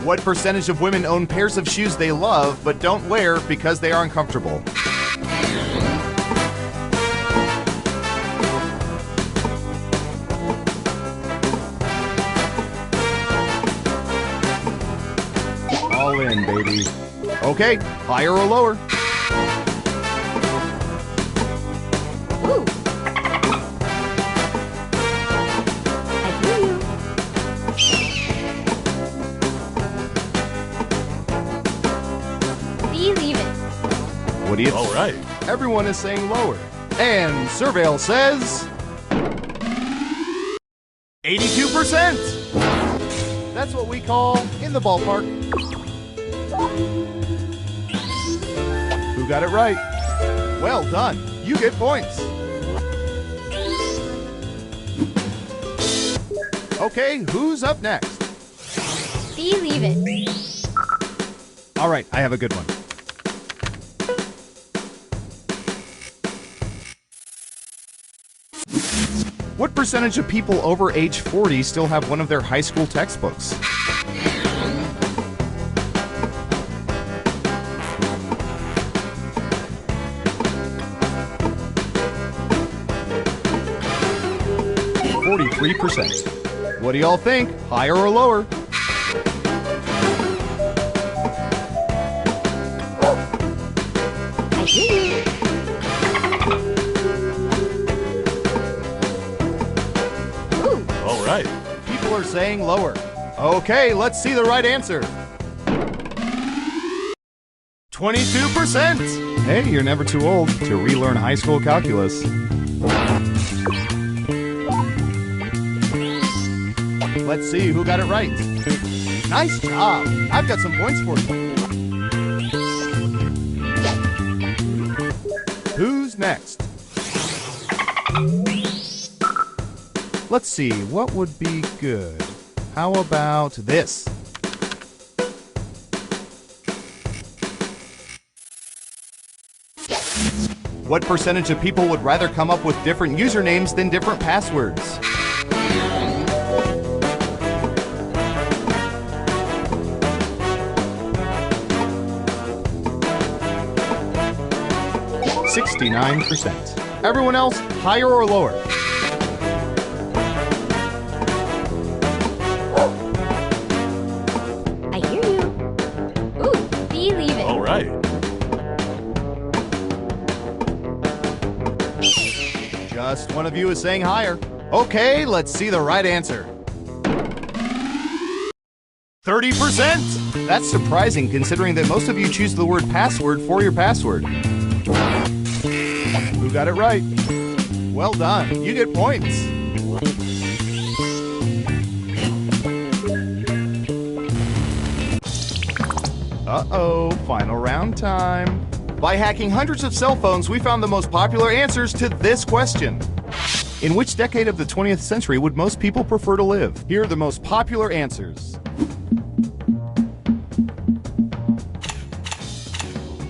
What percentage of women own pairs of shoes they love but don't wear because they are uncomfortable? All in, baby. Okay, higher or lower? Ooh. I hear you. Believe it. What do you? All right. Everyone is saying lower. And Surveil says 82%. That's what we call in the ballpark. Who got it right? Well done. You get points. Okay, who's up next? Believe it. All right, I have a good one. What percentage of people over age 40 still have one of their high school textbooks? %. What do y'all think? Higher or lower? I hear you. Ooh. All right. People are saying lower. Okay, let's see the right answer. 22%. Hey, you're never too old to relearn high school calculus. Let's see who got it right. Nice job. I've got some points for you. Who's next? Let's see, what would be good? How about this? What percentage of people would rather come up with different usernames than different passwords? %. Everyone else, higher or lower? I hear you. Ooh, believe it. All right. Just one of you is saying higher. Okay, let's see the right answer. 30%! That's surprising considering that most of you choose the word password for your password. Who got it right? Well done. You get points. Uh-oh, final round time. By hacking hundreds of cell phones, we found the most popular answers to this question. In which decade of the 20th century would most people prefer to live? Here are the most popular answers.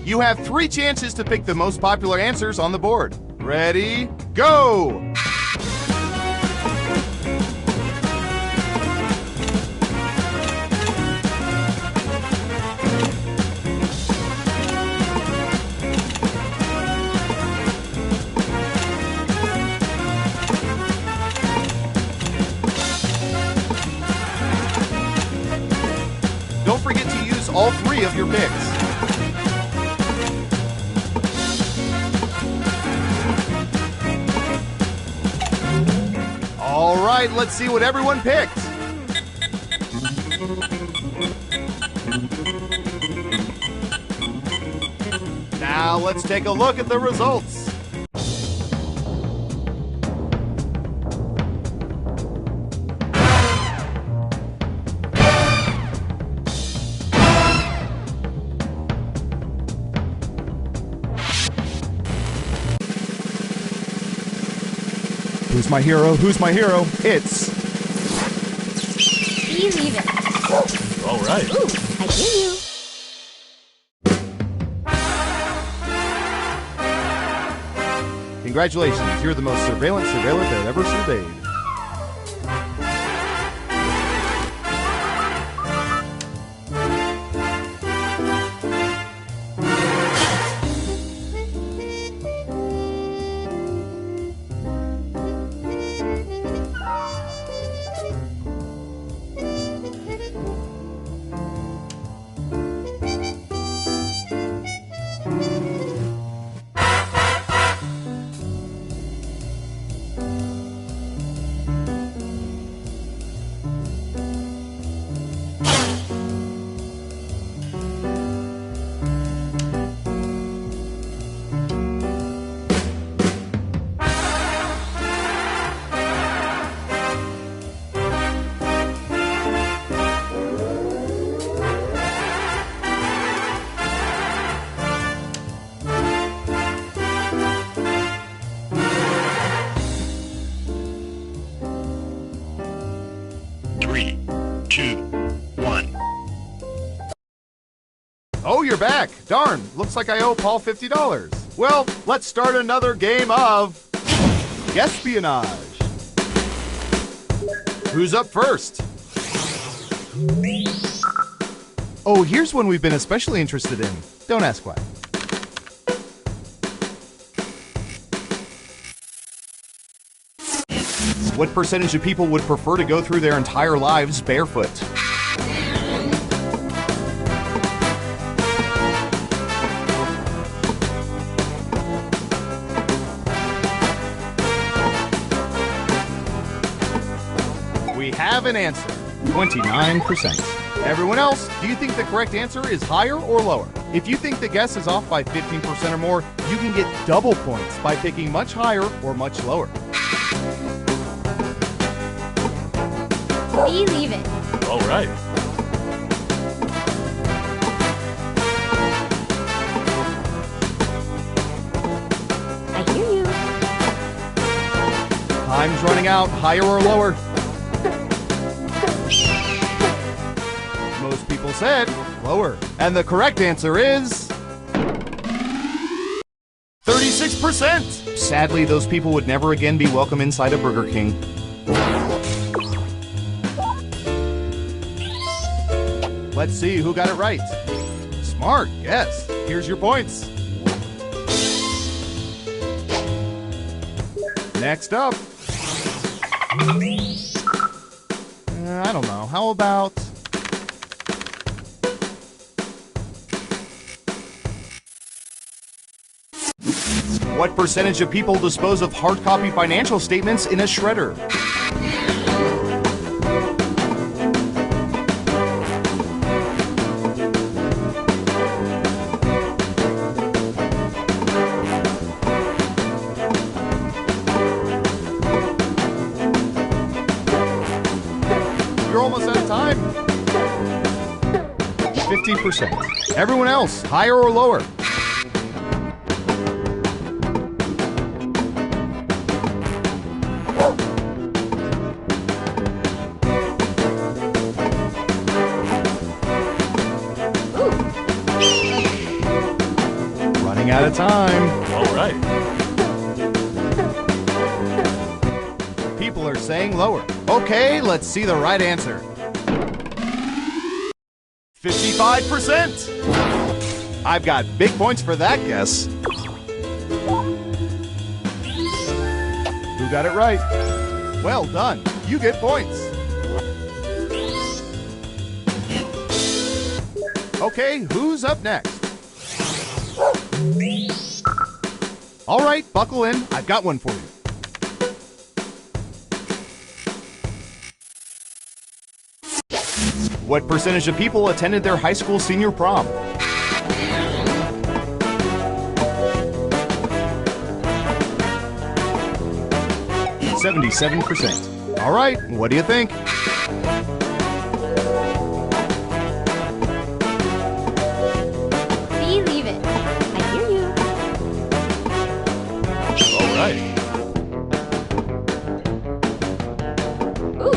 You have 3 chances to pick the most popular answers on the board. Ready, go! Don't forget to use all 3 of your picks. All right, let's see what everyone picked. Now let's take a look at the results. Who's my hero? Who's my hero? It's... Believe it. All right. Ooh, I hear you. Congratulations, you're the most surveillance surveiller that ever surveyed. Oh, you're back. Darn, looks like I owe Paul $50. Well, let's start another game of Espionage. Who's up first? Oh, here's one we've been especially interested in. Don't ask why. What percentage of people would prefer to go through their entire lives barefoot? We have an answer, 29%. Everyone else, do you think the correct answer is higher or lower? If you think the guess is off by 15% or more, you can get double points by picking much higher or much lower. Believe it. All right. I hear you. Time's running out. Higher or lower? Most people said lower. And the correct answer is 36%. Sadly, those people would never again be welcome inside a Burger King. Let's see who got it right. Smart guess. Here's your points. Next up. I don't know. How about... What percentage of people dispose of hard copy financial statements in a shredder? You're almost out of time. 50%. Everyone else, higher or lower? Running out of time. All right. People are saying lower. Okay, let's see the right answer. 55%. I've got big points for that guess. Who got it right? Well done. You get points. Okay, who's up next? All right, buckle in. I've got one for you. What percentage of people attended their high school senior prom? %. All right, what do you think? Believe it. I hear you. All right. Ooh.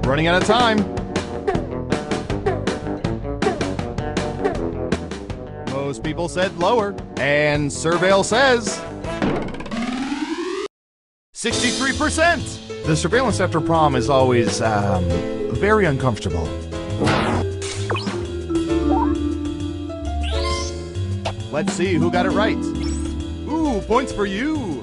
Running out of time. Most people said lower, and Surveil says 63%. The surveillance after prom is always very uncomfortable. Let's see who got it right. Ooh, points for you.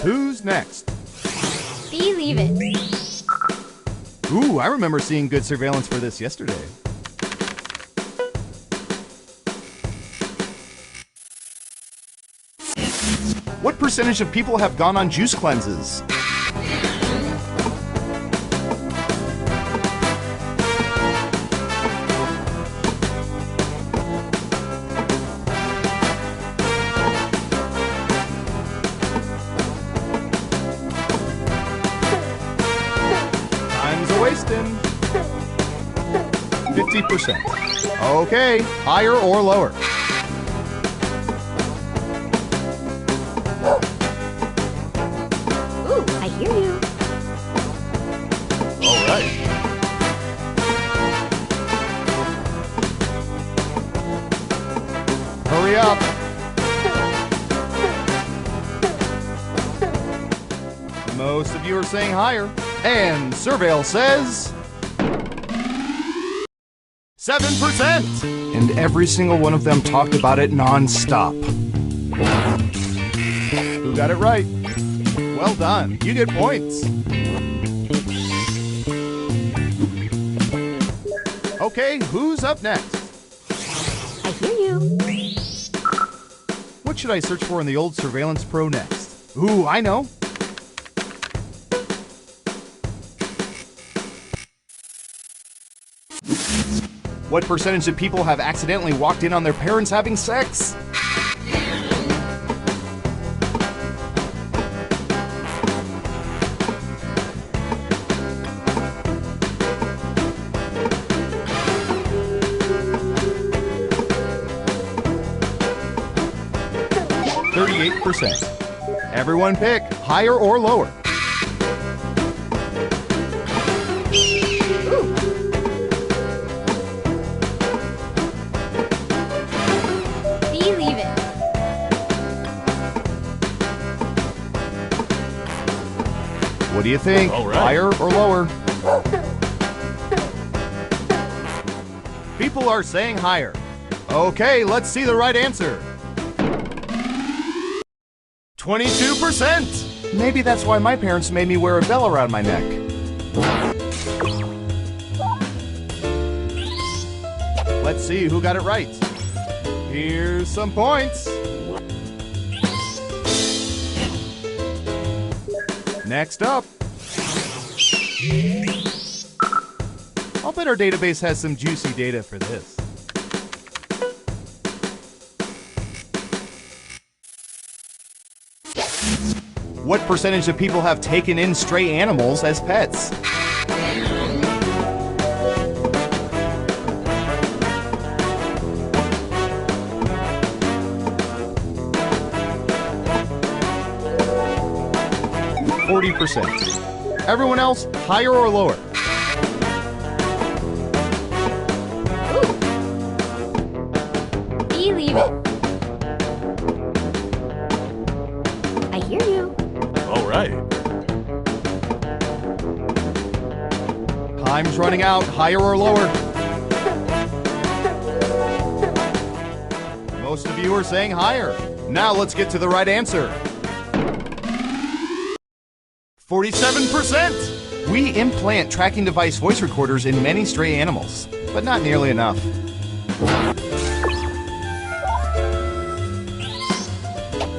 Who's next? Believe it. Ooh, I remember seeing good surveillance for this yesterday. What percentage of people have gone on juice cleanses? Time's a-wasting. 50%. Okay, higher or lower? Ooh, I hear you. All right. Most of you are saying higher. And Surveil says 7%. And every single one of them talked about it non-stop. Who got it right? Well done. You get points. Okay, who's up next? I hear you. What should I search for in the old Surveillance Pro next? Ooh, I know. What percentage of people have accidentally walked in on their parents having sex? %. Everyone pick higher or lower. Believe it. What do you think? All right. Higher or lower? People are saying higher. Okay, let's see the right answer. 22%! Maybe that's why my parents made me wear a bell around my neck. Let's see who got it right. Here's some points. Next up. I'll bet our database has some juicy data for this. What percentage of people have taken in stray animals as pets? %. Everyone else, higher or lower? Believe it. I hear you. All right. Time's running out. Higher or lower? Most of you are saying higher. Now let's get to the right answer. 47%! We implant tracking device voice recorders in many stray animals, but not nearly enough.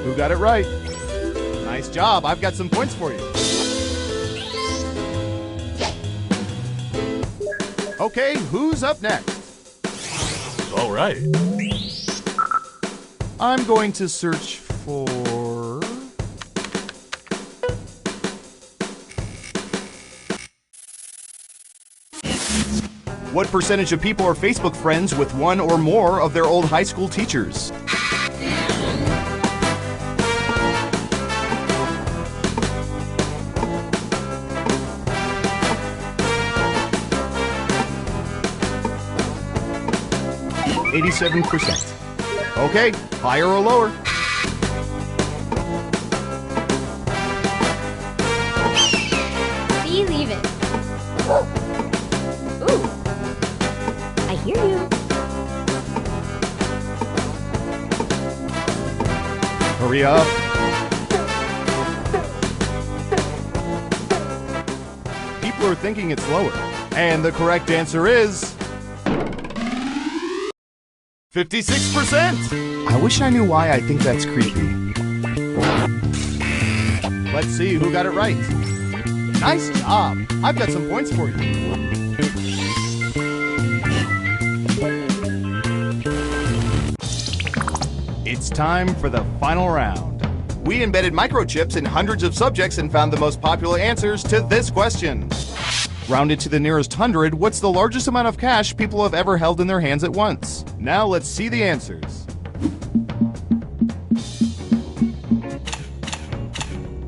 Who got it right? Nice job. I've got some points for you. Okay, who's up next? All right. I'm going to search for... What percentage of people are Facebook friends with one or more of their old high school teachers? %. Okay, higher or lower? Believe it. Ooh. I hear you. Hurry up. People are thinking it's lower. And the correct answer is 56%! I wish I knew why I think that's creepy. Let's see who got it right. Nice job! I've got some points for you. It's time for the final round. We embedded microchips in hundreds of subjects and found the most popular answers to this question. Rounded to the nearest 100, what's the largest amount of cash people have ever held in their hands at once? Now let's see the answers.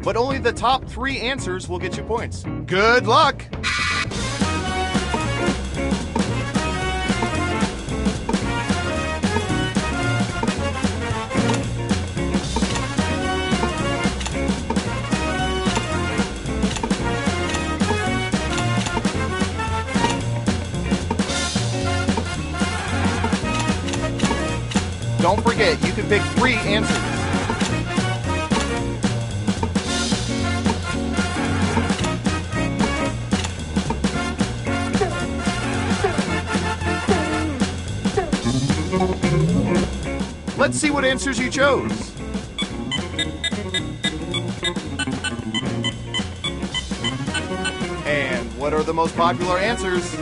But only the top 3 answers will get you points. Good luck! don't forget, you can pick 3 answers. Let's see what answers you chose. And what are the most popular answers?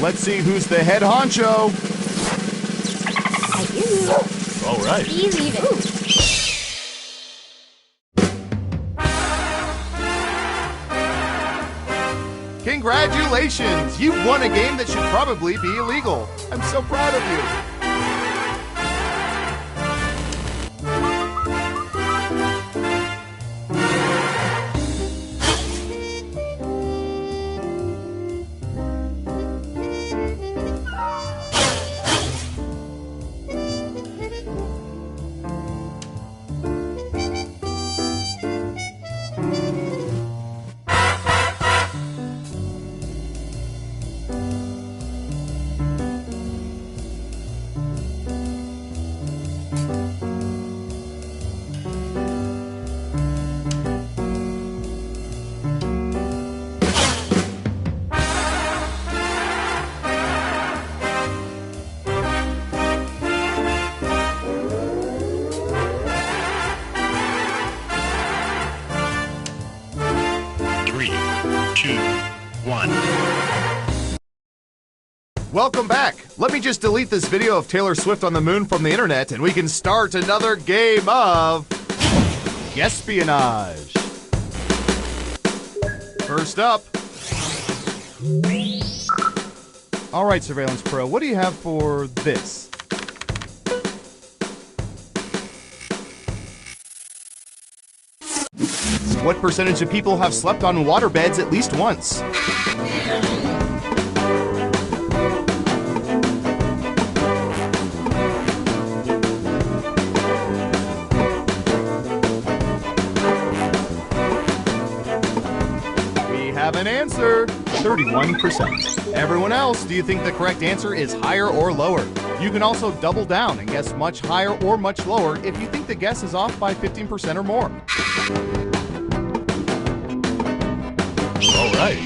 Let's see who's the head honcho. I hear you. All right. Believe it. Congratulations! You've won a game that should probably be illegal. I'm so proud of you. Welcome back. Let me just delete this video of Taylor Swift on the moon from the internet and we can start another game of Espionage. First up. All right, Surveillance Pro, what do you have for this? What percentage of people have slept on waterbeds at least once? An answer, 31%. Everyone else, do you think the correct answer is higher or lower? You can also double down and guess much higher or much lower if you think the guess is off by 15% or more. All right.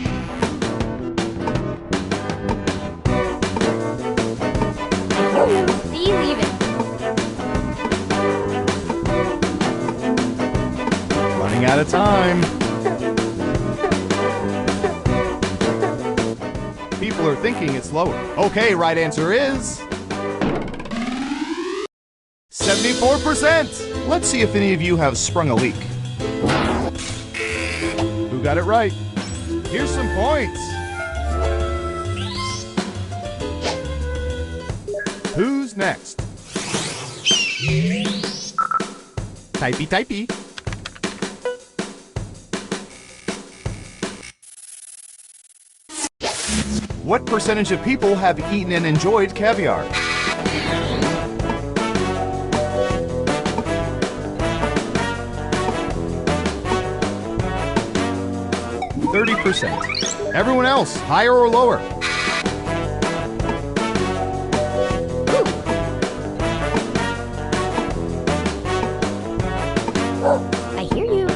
Believe it. Running out of time. People are thinking it's lower. Okay, right answer is 74%. Let's see if any of you have sprung a leak. Who got it right? Here's some points. Who's next? Typey, typey. What percentage of people have eaten and enjoyed caviar? 30%. Everyone else, higher or lower? I hear you.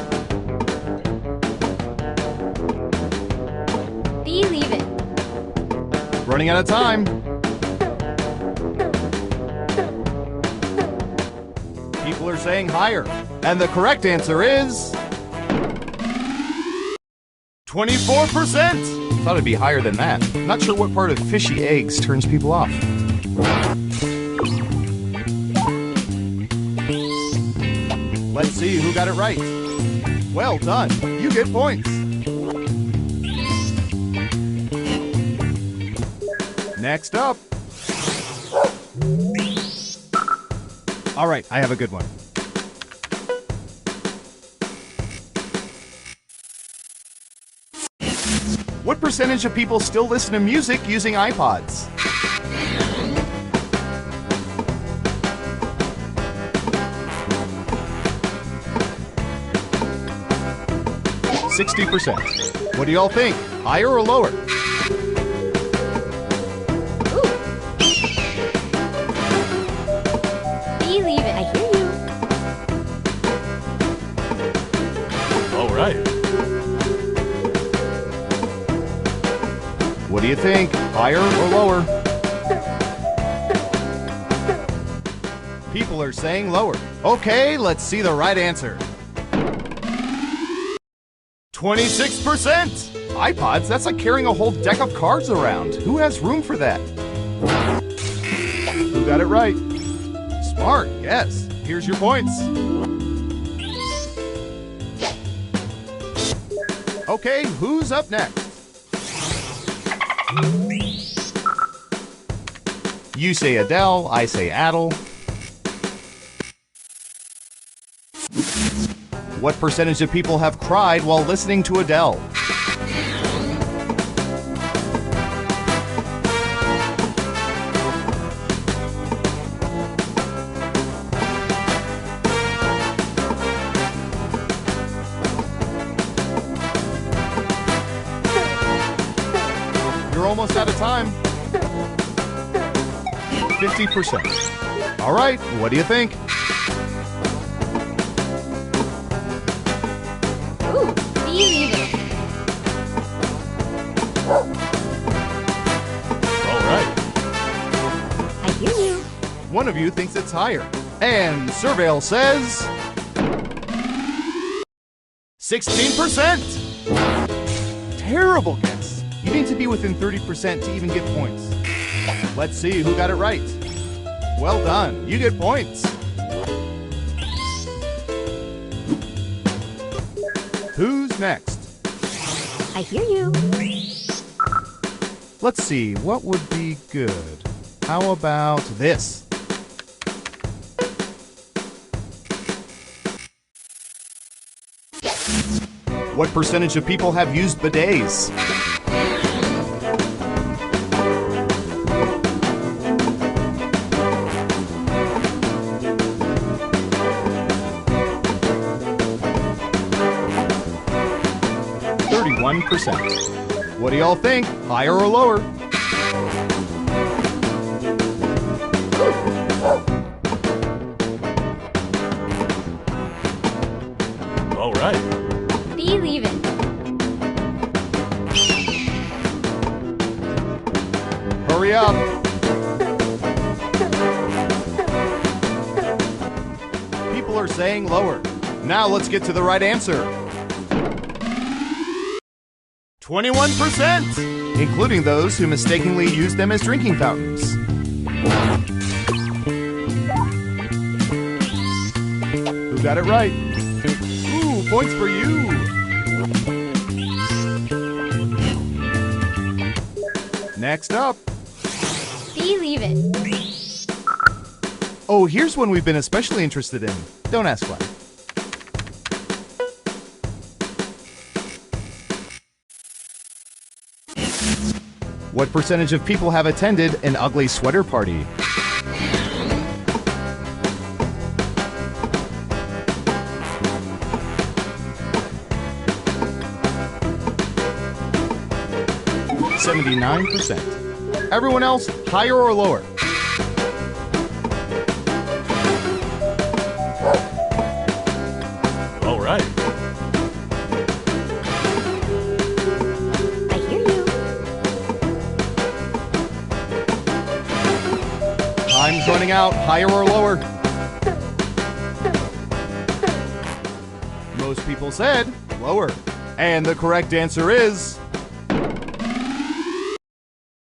Believe it. Running out of time. People are saying higher. And the correct answer is 24%. Thought it'd be higher than that. Not sure what part of fishy eggs turns people off. Let's see who got it right. Well done. You get points. Next up. All right, I have a good one. What percentage of people still listen to music using iPods? 60%. What do y'all think? Higher or lower? Believe it. I hear you. All right. What do you think? Higher or lower? People are saying lower. Okay, let's see the right answer. 26%! iPods, that's like carrying a whole deck of cards around. Who has room for that? Who got it right? Smart, yes. Here's your points. Okay, who's up next? You say Adele, I say Adele. What percentage of people have cried while listening to Adele? You're almost out of time. 50%. All right, what do you think? Believe it. All right. I hear you. One of you thinks it's higher. And Surveil says 16%. Terrible guess. You need to be within 30% to even get points. Let's see who got it right. Well done. You get points. Who's next? I hear you. Let's see, what would be good? How about this? What percentage of people have used bidets? What do y'all think? Higher or lower? All right. Believe it. Hurry up. People are saying lower. Now let's get to the right answer. 21%, including those who mistakenly used them as drinking fountains. Who got it right? Ooh, points for you. Next up. Believe it. Oh, here's one we've been especially interested in. Don't ask why. What percentage of people have attended an ugly sweater party? %. Everyone else, higher or lower? All right. I hear you. Time's running out. Higher or lower? Most people said lower. And the correct answer is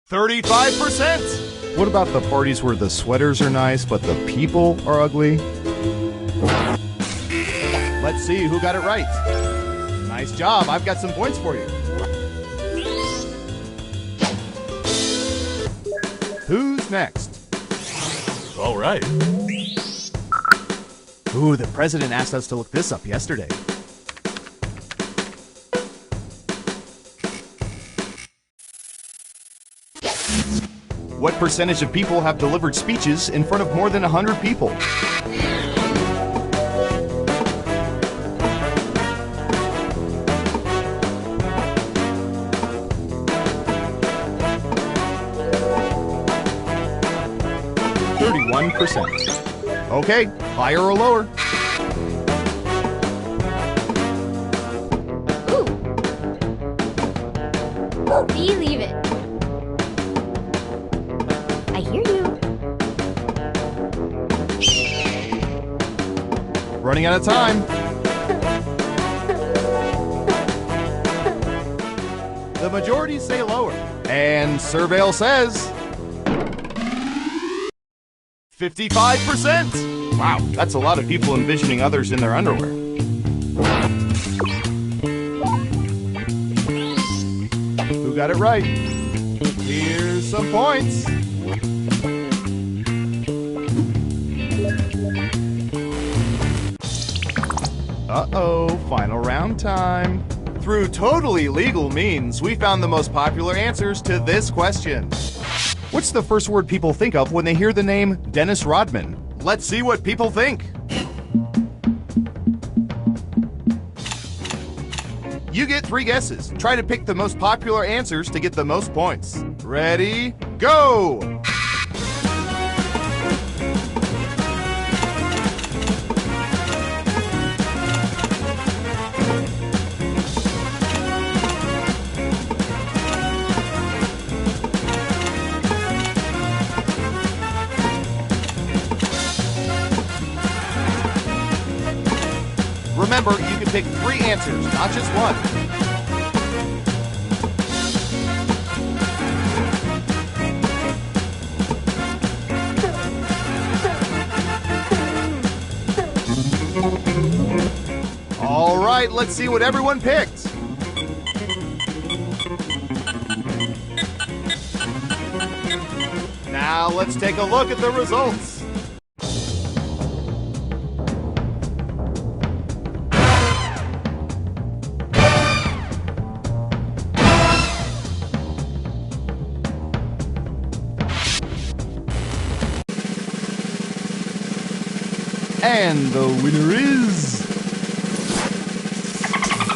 35%. What about the parties where the sweaters are nice, but the people are ugly? Let's see who got it right. Nice job. I've got some points for you. Who's next? All right. Ooh, the president asked us to look this up yesterday. What percentage of people have delivered speeches in front of more than 100 people? 51%. Okay, higher or lower? Ooh. Believe it. I hear you. Running out of time. The majority say lower. And Surveil says 55%. Wow, that's a lot of people envisioning others in their underwear. Who got it right? Here's some points. Uh-oh, final round time. Through totally legal means, we found the most popular answers to this question. What's the first word people think of when they hear the name Dennis Rodman? Let's see what people think. You get 3 guesses. Try to pick the most popular answers to get the most points. Ready, go! Remember, you can pick 3 answers, not just one. All right, let's see what everyone picked. Now let's take a look at the results. And the winner is...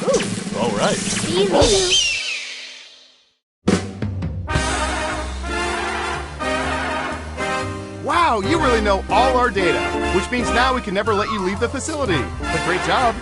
Ooh. All right. Believe it. Wow, you really know all our data, which means now we can never let you leave the facility. But great job.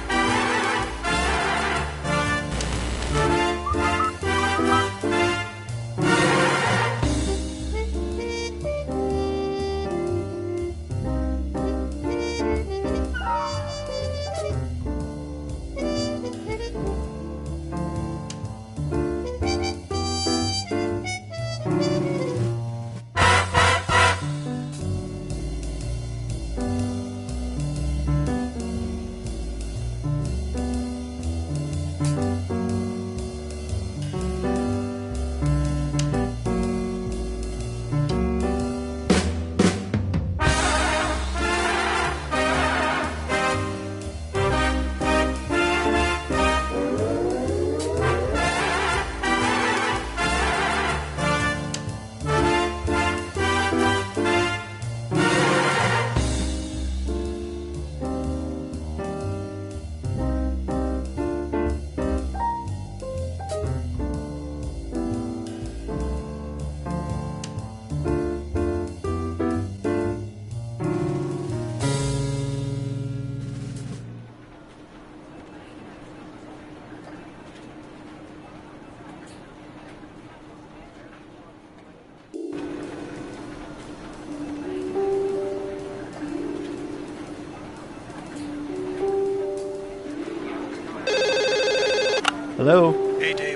Hello? Hey, Dave.